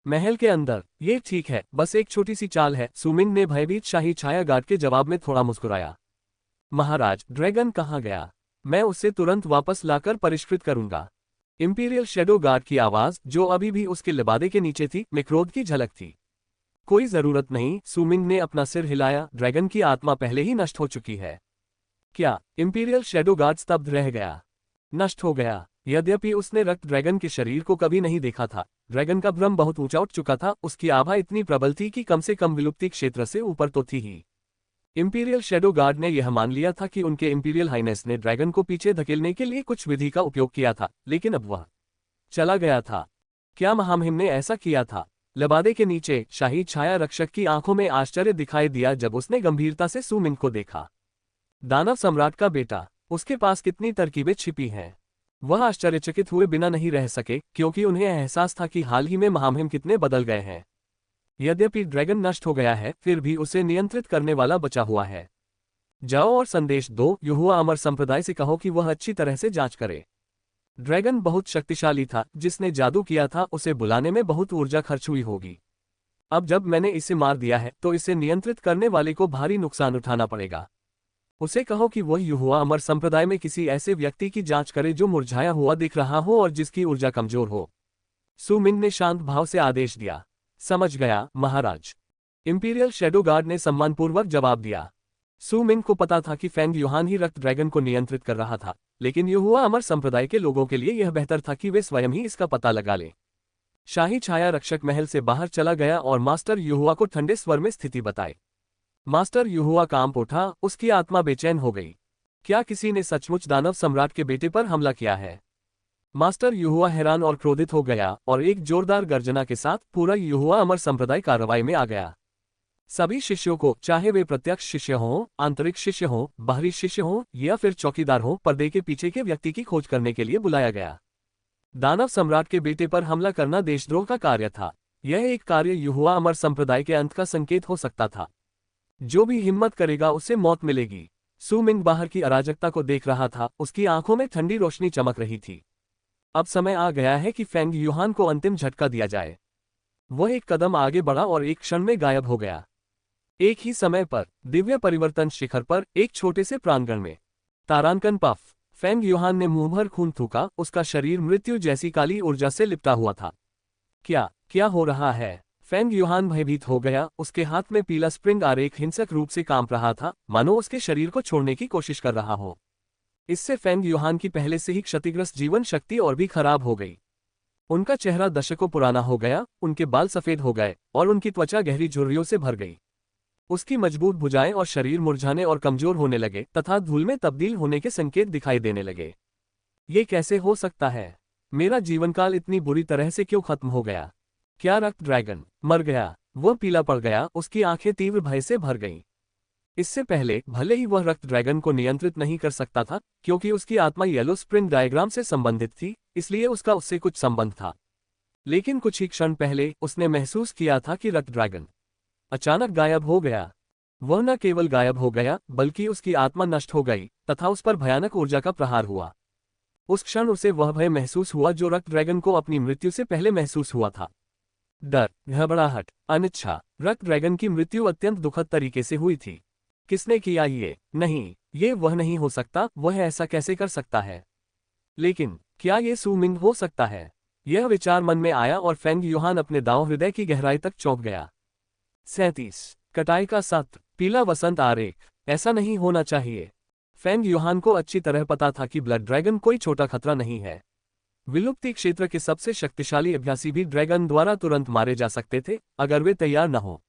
महल के अंदर, ये ठीक है, बस एक छोटी सी चाल है, सुमिंग ने भयभीत शाही छाया गार्ड के जवाब में थोड़ा मुस्कुराया। महाराज, ड्रैगन कहाँ गया? मैं उसे तुरंत वापस लाकर परिष्कृत करूंगा। इंपीरियल शेडो गार्ड की आवाज, जो अभी भी उसके लिबादे के नीचे थी, में क्रोध की झलक थी। कोई जरूरत नहीं, सुमिंग ने अपना सिर हिलाया, ड्रैगन की आत्मा पहले ही नष्ट हो चुकी है। क्या? इंपीरियल शेडो गार्ड स्तब्ध रह गया। नष्ट हो गया? यद्यपि उसने रक्त ड्रैगन के शरीर को कभी नहीं देखा था, ड्रैगन का भ्रम बहुत ऊंचा उठ चुका था, उसकी आभा इतनी प्रबल थी कि कम से कम विलुप्ति क्षेत्र से ऊपर तो थी ही। इंपीरियल शेडो गार्ड ने यह मान लिया था कि उनके इंपीरियल हाइनेस ने ड्रैगन को पीछे धकेलने के लिए कुछ विधि का उपयोग किया था, लेकिन अब वह चला गया था। क्या महामहिम ने ऐसा किया था? लबादे के नीचे शाही छाया रक्षक की आंखों में आश्चर्य दिखाई दिया जब उसने गंभीरता से सुमिंग को देखा। दानव सम्राट का बेटा, उसके पास कितनी तरकीबें छिपी हैं। वह आश्चर्यचकित हुए बिना नहीं रह सके, क्योंकि उन्हें एहसास था कि हाल ही में महामहिम कितने बदल गए हैं। यद्यपि ड्रैगन नष्ट हो गया है, फिर भी उसे नियंत्रित करने वाला बचा हुआ है। जाओ और संदेश दो, युहुआ अमर संप्रदाय से कहो कि वह अच्छी तरह से जांच करे। ड्रैगन बहुत शक्तिशाली था, जिसने जादू किया था उसे बुलाने में बहुत ऊर्जा खर्च हुई होगी। अब जब मैंने इसे मार दिया है तो इसे नियंत्रित करने वाले को भारी नुकसान उठाना पड़ेगा। उसे कहो कि वह युहुआ अमर संप्रदाय में किसी ऐसे व्यक्ति की जांच करे जो मुरझाया हुआ दिख रहा हो और जिसकी ऊर्जा कमजोर हो। सुमिंग ने शांत भाव से आदेश दिया। समझ गया महाराज। इंपीरियल शेडो गार्ड ने सम्मानपूर्वक जवाब दिया। सुमिंग को पता था कि फेंग युहान ही रक्त ड्रैगन को नियंत्रित कर रहा था, लेकिन युहुआ अमर संप्रदाय के लोगों के लिए यह बेहतर था कि वे स्वयं ही इसका पता लगा लें। शाही छाया रक्षक महल से बाहर चला गया और मास्टर युहुआ को ठंडे स्वर में स्थिति बताई। मास्टर युहुआ कांप उठा, उसकी आत्मा बेचैन हो गई। क्या किसी ने सचमुच दानव सम्राट के बेटे पर हमला किया है? मास्टर युहुआ हैरान और क्रोधित हो गया और एक जोरदार गर्जना के साथ पूरा युहुआ अमर संप्रदाय कार्रवाई में आ गया। सभी शिष्यों को, चाहे वे प्रत्यक्ष शिष्य हों, आंतरिक शिष्य हों, बाहरी शिष्य हों या फिर चौकीदार हों, पर्दे के पीछे के व्यक्ति की खोज करने के लिए बुलाया गया। दानव सम्राट के बेटे पर हमला करना देशद्रोह का कार्य था। यह एक कार्य युहुआ अमर संप्रदाय के अंत का संकेत हो सकता था। जो भी हिम्मत करेगा उसे मौत मिलेगी। सुमिंग बाहर की अराजकता को देख रहा था, उसकी आंखों में ठंडी रोशनी चमक रही थी। अब समय आ गया है कि फेंग युहान को अंतिम झटका दिया जाए। वह एक कदम आगे बढ़ा और एक क्षण में गायब हो गया। एक ही समय पर दिव्य परिवर्तन शिखर पर एक छोटे से प्रांगण में तारांकन पफ, फेंग युहान ने मुंह भर खून थूका, उसका शरीर मृत्यु जैसी काली ऊर्जा से लिपटा हुआ था। क्या हो रहा है? फेंग युहान भयभीत हो गया, उसके हाथ में पीला स्प्रिंग आरेख हिंसक रूप से कांप रहा था, मानो उसके शरीर को छोड़ने की कोशिश कर रहा हो। इससे फेंग युहान की पहले से ही क्षतिग्रस्त जीवन शक्ति और भी खराब हो गई। उनका चेहरा दशकों पुराना हो गया, उनके बाल सफेद हो गए और उनकी त्वचा गहरी झुर्रियों से भर गई। उसकी मजबूत भुजाएं और शरीर मुरझाने और कमजोर होने लगे तथा धूल में तब्दील होने के संकेत दिखाई देने लगे। ये कैसे हो सकता है? मेरा जीवनकाल इतनी बुरी तरह से क्यों खत्म हो गया? क्या रक्त ड्रैगन मर गया? वह पीला पड़ गया, उसकी आंखें तीव्र भय से भर गईं। इससे पहले भले ही वह रक्त ड्रैगन को नियंत्रित नहीं कर सकता था, क्योंकि उसकी आत्मा येलो स्प्रिंग डायग्राम से संबंधित थी, इसलिए उसका उससे कुछ संबंध था। लेकिन कुछ ही क्षण पहले उसने महसूस किया था कि रक्त ड्रैगन अचानक गायब हो गया। वह न केवल गायब हो गया, बल्कि उसकी आत्मा नष्ट हो गई तथा उस पर भयानक ऊर्जा का प्रहार हुआ। उस क्षण उसे वह भय महसूस हुआ जो रक्त ड्रैगन को अपनी मृत्यु से पहले महसूस हुआ था। डर, घबराहट, अनिच्छा। रक्त ड्रैगन की मृत्यु अत्यंत दुखद तरीके से हुई थी। किसने किया ये? नहीं, ये वह नहीं हो सकता, वह ऐसा कैसे कर सकता है? लेकिन क्या ये सुमिंग हो सकता है? यह विचार मन में आया और फेंग युहान अपने दांव हृदय की गहराई तक चौंक गया। 37 कटाई का सत्र, पीला वसंत आरेख। ऐसा नहीं होना चाहिए। फेंग यूहान को अच्छी तरह पता था कि ब्लड ड्रैगन कोई छोटा खतरा नहीं है। विलुप्ति क्षेत्र के सबसे शक्तिशाली अभ्यासी भी ड्रैगन द्वारा तुरंत मारे जा सकते थे, अगर वे तैयार न हो।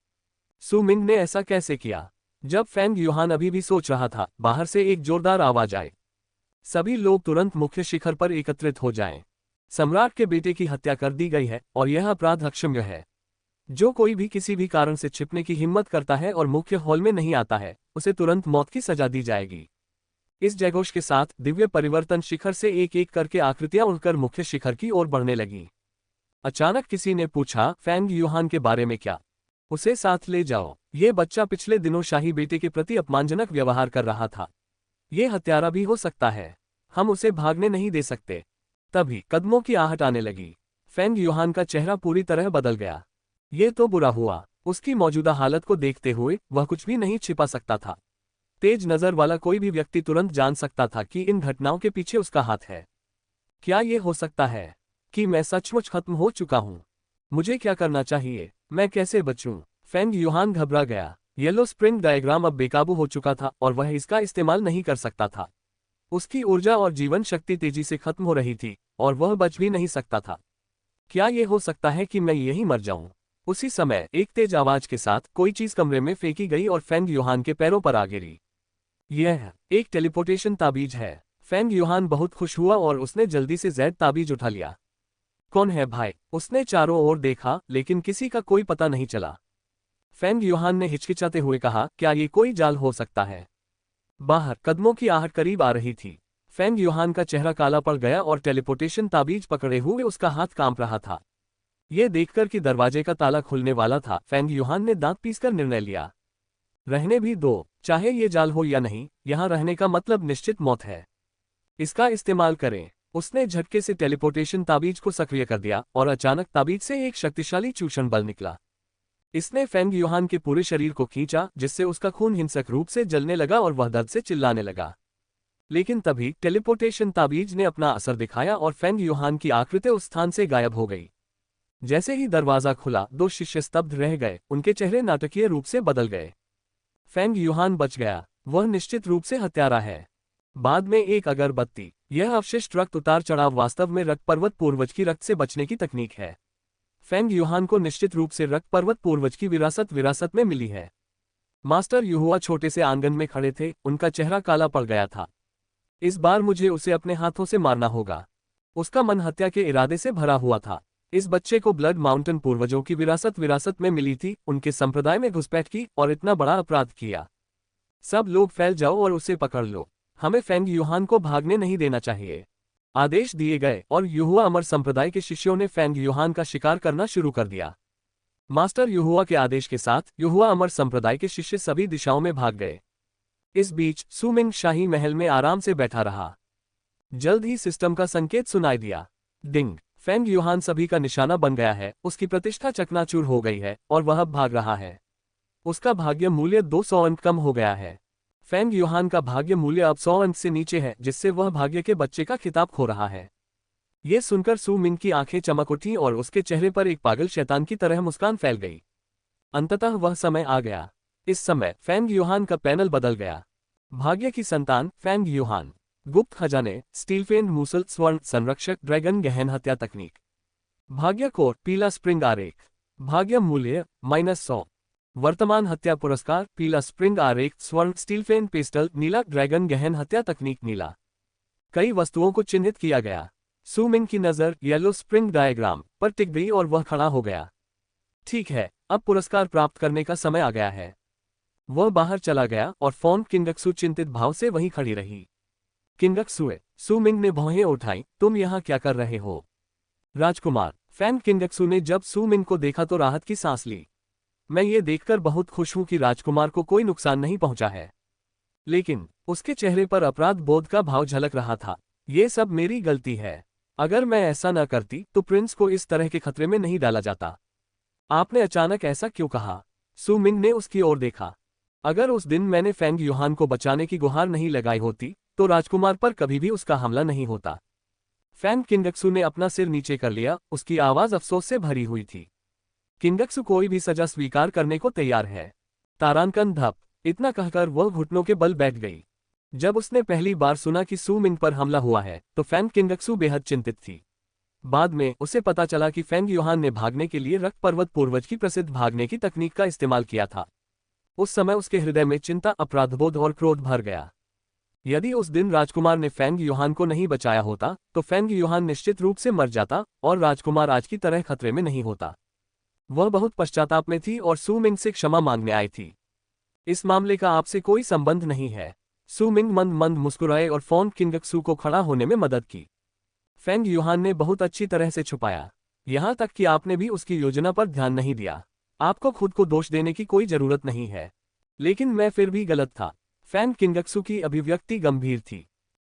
सु मिंग ने ऐसा कैसे किया? जब फेंग यूहान अभी भी सोच रहा था, बाहर से एक जोरदार आवाज आई। सभी लोग तुरंत मुख्य शिखर पर एकत्रित हो जाएं। सम्राट के बेटे की हत्या कर दी गई है और यह अपराध अक्षम्य है। जो कोई भी किसी भी कारण से छिपने की हिम्मत करता है और मुख्य हॉल में नहीं आता है, उसे तुरंत मौत की सजा दी जाएगी। इस जयघोष के साथ दिव्य परिवर्तन शिखर से एक एक करके आकृतियां उड़कर मुख्य शिखर की ओर बढ़ने लगीं। अचानक किसी ने पूछा, फेंग यूहान के बारे में क्या? उसे साथ ले जाओ। ये बच्चा पिछले दिनों शाही बेटे के प्रति अपमानजनक व्यवहार कर रहा था। ये हत्यारा भी हो सकता है। हम उसे भागने नहीं दे सकते। तभी कदमों की आहट आने लगी। फेंग यूहान का चेहरा पूरी तरह बदल गया। ये तो बुरा हुआ। उसकी मौजूदा हालत को देखते हुए वह कुछ भी नहीं छिपा सकता था। तेज नजर वाला कोई भी व्यक्ति तुरंत जान सकता था कि इन घटनाओं के पीछे उसका हाथ है। क्या ये हो सकता है कि मैं सचमुच खत्म हो चुका हूं? मुझे क्या करना चाहिए? मैं कैसे बचूं? फेंग यूहान घबरा गया। येलो स्प्रिंग डायग्राम अब बेकाबू हो चुका था और वह इसका इस्तेमाल नहीं कर सकता था। उसकी ऊर्जा और जीवन शक्ति तेजी से खत्म हो रही थी और वह बच भी नहीं सकता था। क्या ये हो सकता है कि मैं यहीं मर जाऊं? उसी समय एक तेज आवाज के साथ कोई चीज कमरे में फेंकी गई और फेंग यूहान के पैरों पर आ गिरी। यह एक टेलीपोर्टेशन ताबीज है। फेंग यूहान बहुत खुश हुआ और उसने जल्दी से जेड ताबीज उठा लिया। कौन है भाई? उसने चारों ओर देखा, लेकिन किसी का कोई पता नहीं चला। फेंग यूहान ने हिचकिचाते हुए कहा, क्या ये कोई जाल हो सकता है? बाहर कदमों की आहट करीब आ रही थी। फेंग यूहान का चेहरा काला पड़ गया और टेलीपोर्टेशन ताबीज पकड़े हुए उसका हाथ कांप रहा था। यह देखकर कि दरवाजे का ताला खुलने वाला था, फेंग यूहान ने दांत पीसकर निर्णय लिया। रहने भी दो, चाहे ये जाल हो या नहीं, यहां रहने का मतलब निश्चित मौत है। इसका इस्तेमाल करें। उसने झटके से टेलीपोर्टेशन ताबीज को सक्रिय कर दिया और अचानक ताबीज से एक शक्तिशाली चूषण बल निकला। इसने फेंग यूहान के पूरे शरीर को खींचा, जिससे उसका खून हिंसक रूप से जलने लगा और वह दर्द से चिल्लाने लगा। लेकिन तभी टेलीपोर्टेशन ताबीज ने अपना असर दिखाया और फेंग यूहान की आकृति उस स्थान से गायब हो गई। जैसे ही दरवाजा खुला, दो शिष्य स्तब्ध रह गए। उनके चेहरे नाटकीय रूप से बदल गए। फेंग यूहान बच गया। वह निश्चित रूप से हत्यारा है। बाद में एक अगरबत्ती। यह अवशिष्ट रक्त उतार चढ़ाव वास्तव में रक्त पर्वत पूर्वज की रक्त से बचने की तकनीक है। फेंग यूहान को निश्चित रूप से रक्त पर्वत पूर्वज की विरासत में मिली है। मास्टर युहुआ छोटे से आंगन में खड़े थे, उनका चेहरा काला पड़ गया था। इस बार मुझे उसे अपने हाथों से मारना होगा। उसका मन हत्या के इरादे से भरा हुआ था। इस बच्चे को ब्लड माउंटेन पूर्वजों की विरासत में मिली थी, उनके संप्रदाय में घुसपैठ की और इतना बड़ा अपराध किया। सब लोग फैल जाओ और उसे पकड़ लो। हमें फेंग यूहान को भागने नहीं देना चाहिए। आदेश दिए गए और युहुआ अमर संप्रदाय के शिष्यों ने फेंग यूहान का शिकार करना शुरू कर दिया। मास्टर युहुआ के आदेश के साथ युहुआ अमर संप्रदाय के शिष्य सभी दिशाओं में भाग गए। इस बीच सु मिंग शाही महल में आराम से बैठा रहा। जल्द ही सिस्टम का संकेत सुनाई दिया। डिंग! फेंग यूहान सभी का निशाना बन गया है। उसकी प्रतिष्ठा चकनाचूर हो गई है और वह अब भाग रहा है। उसका भाग्य मूल्य 200 अंक कम हो गया है। फेंग यूहान का भाग्य मूल्य अब 100 अंक से नीचे है, जिससे वह भाग्य के बच्चे का खिताब खो रहा है। ये सुनकर सु मिंग की आंखें चमक उठी और उसके चेहरे पर एक पागल शैतान की तरह मुस्कान फैल गई। अंततः वह समय आ गया। इस समय फेंग यूहान का पैनल बदल गया। भाग्य की संतान फेंग यूहान। गुप्त खजाने, स्टीलफेन मूसल, स्वर्ण संरक्षक, ड्रैगन गहन हत्या तकनीक। भाग्य कोर, पीला स्प्रिंग आरेख। भाग्य मूल्य -100। वर्तमान हत्या पुरस्कार, पीला स्प्रिंग आरेख, स्वर्ण, स्टीलफेन पिस्टल, नीला, ड्रैगन गहन हत्या तकनीक नीला। कई वस्तुओं को चिन्हित किया गया। सु मिंग की नजर येलो स्प्रिंग डायग्राम पर टिक गई और वह खड़ा हो गया। ठीक है, अब पुरस्कार प्राप्त करने का समय आ गया है। वह बाहर चला गया और फोन किंगक्सु चिंतित भाव से वहीं खड़ी रही। किंगक्सुए, सु मिंग ने भौहें उठाई, तुम यहाँ क्या कर रहे हो? राजकुमार। फैन किंगक्सु ने जब सु मिंग को देखा तो राहत की सांस ली। मैं ये देखकर बहुत खुश हूं कि राजकुमार को कोई नुकसान नहीं पहुंचा है। लेकिन उसके चेहरे पर अपराध बोध का भाव झलक रहा था। ये सब मेरी गलती है। अगर मैं ऐसा न करती तो प्रिंस को इस तरह के खतरे में नहीं डाला जाता। आपने अचानक ऐसा क्यों कहा? सु मिंग ने उसकी ओर देखा। अगर उस दिन मैंने फेंग यूहान को बचाने की गुहार नहीं लगाई होती तो राजकुमार पर कभी भी उसका हमला नहीं होता। फैन किंगक्सु ने अपना सिर नीचे कर लिया, उसकी आवाज अफसोस से भरी हुई थी। किंगक्सु कोई भी सजा स्वीकार करने को तैयार है। तारांकन धप। इतना कहकर वह घुटनों के बल बैठ गई। जब उसने पहली बार सुना कि सू मिंग पर हमला हुआ है तो फैंग किंगक्सू बेहद चिंतित थी। बाद में उसे पता चला कि फेंग युहान ने भागने के लिए रक्त पर्वत पूर्वज की प्रसिद्ध भागने की तकनीक का इस्तेमाल किया था। उस समय उसके हृदय में चिंता, अपराधबोध और क्रोध भर गया। यदि उस दिन राजकुमार ने फेंग युहान को नहीं बचाया होता तो फेंग युहान निश्चित रूप से मर जाता और राजकुमार आज की तरह खतरे में नहीं होता। वह बहुत पश्चाताप में थी और सू मिंग से क्षमा मांगने आई थी। इस मामले का आपसे कोई संबंध नहीं है। सू मिंग मंद मंद मुस्कुराए और फेंग किंगक्सू को खड़ा होने में मदद की। फेंग युहान ने बहुत अच्छी तरह से छुपाया, यहां तक कि आपने भी उसकी योजना पर ध्यान नहीं दिया। आपको खुद को दोष देने की कोई जरूरत नहीं है। लेकिन मैं फिर भी गलत था। फेंग किंगक्सू की अभिव्यक्ति गंभीर थी।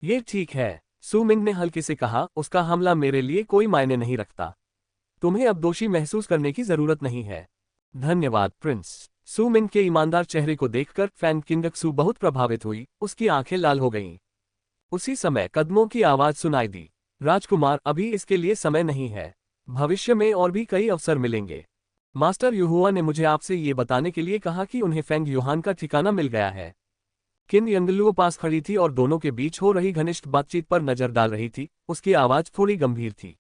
ये ठीक है, सू मिंग ने हल्के से कहा, उसका हमला मेरे लिए कोई मायने नहीं रखता। तुम्हें अब दोषी महसूस करने की जरूरत नहीं है। धन्यवाद प्रिंस। सू मिंग के ईमानदार चेहरे को देखकर फेंग किंगक्सू बहुत प्रभावित हुई, उसकी आंखें लाल हो गईं। उसी समय कदमों की आवाज सुनाई दी। राजकुमार, अभी इसके लिए समय नहीं है। भविष्य में और भी कई अवसर मिलेंगे। मास्टर युहुआ ने मुझे आपसे ये बताने के लिए कहा कि उन्हें फेंग युहान का ठिकाना मिल गया है। किन यंगलुओ पास खड़ी थी और दोनों के बीच हो रही घनिष्ठ बातचीत पर नजर डाल रही थी। उसकी आवाज थोड़ी गंभीर थी।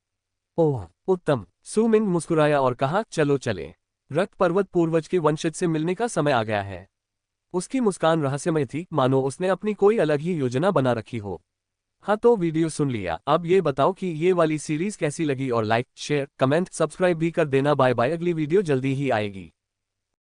ओह उत्तम। सू मिंग मुस्कुराया और कहा, चलो चलें। रक्त पर्वत पूर्वज के वंशज से मिलने का समय आ गया है। उसकी मुस्कान रहस्यमय थी, मानो उसने अपनी कोई अलग ही योजना बना रखी हो। हाँ तो वीडियो सुन लिया, अब ये बताओ कि ये वाली सीरीज कैसी लगी और लाइक, शेयर, कमेंट, सब्सक्राइब भी कर देना। बाय बाय, अगली वीडियो जल्दी ही आएगी।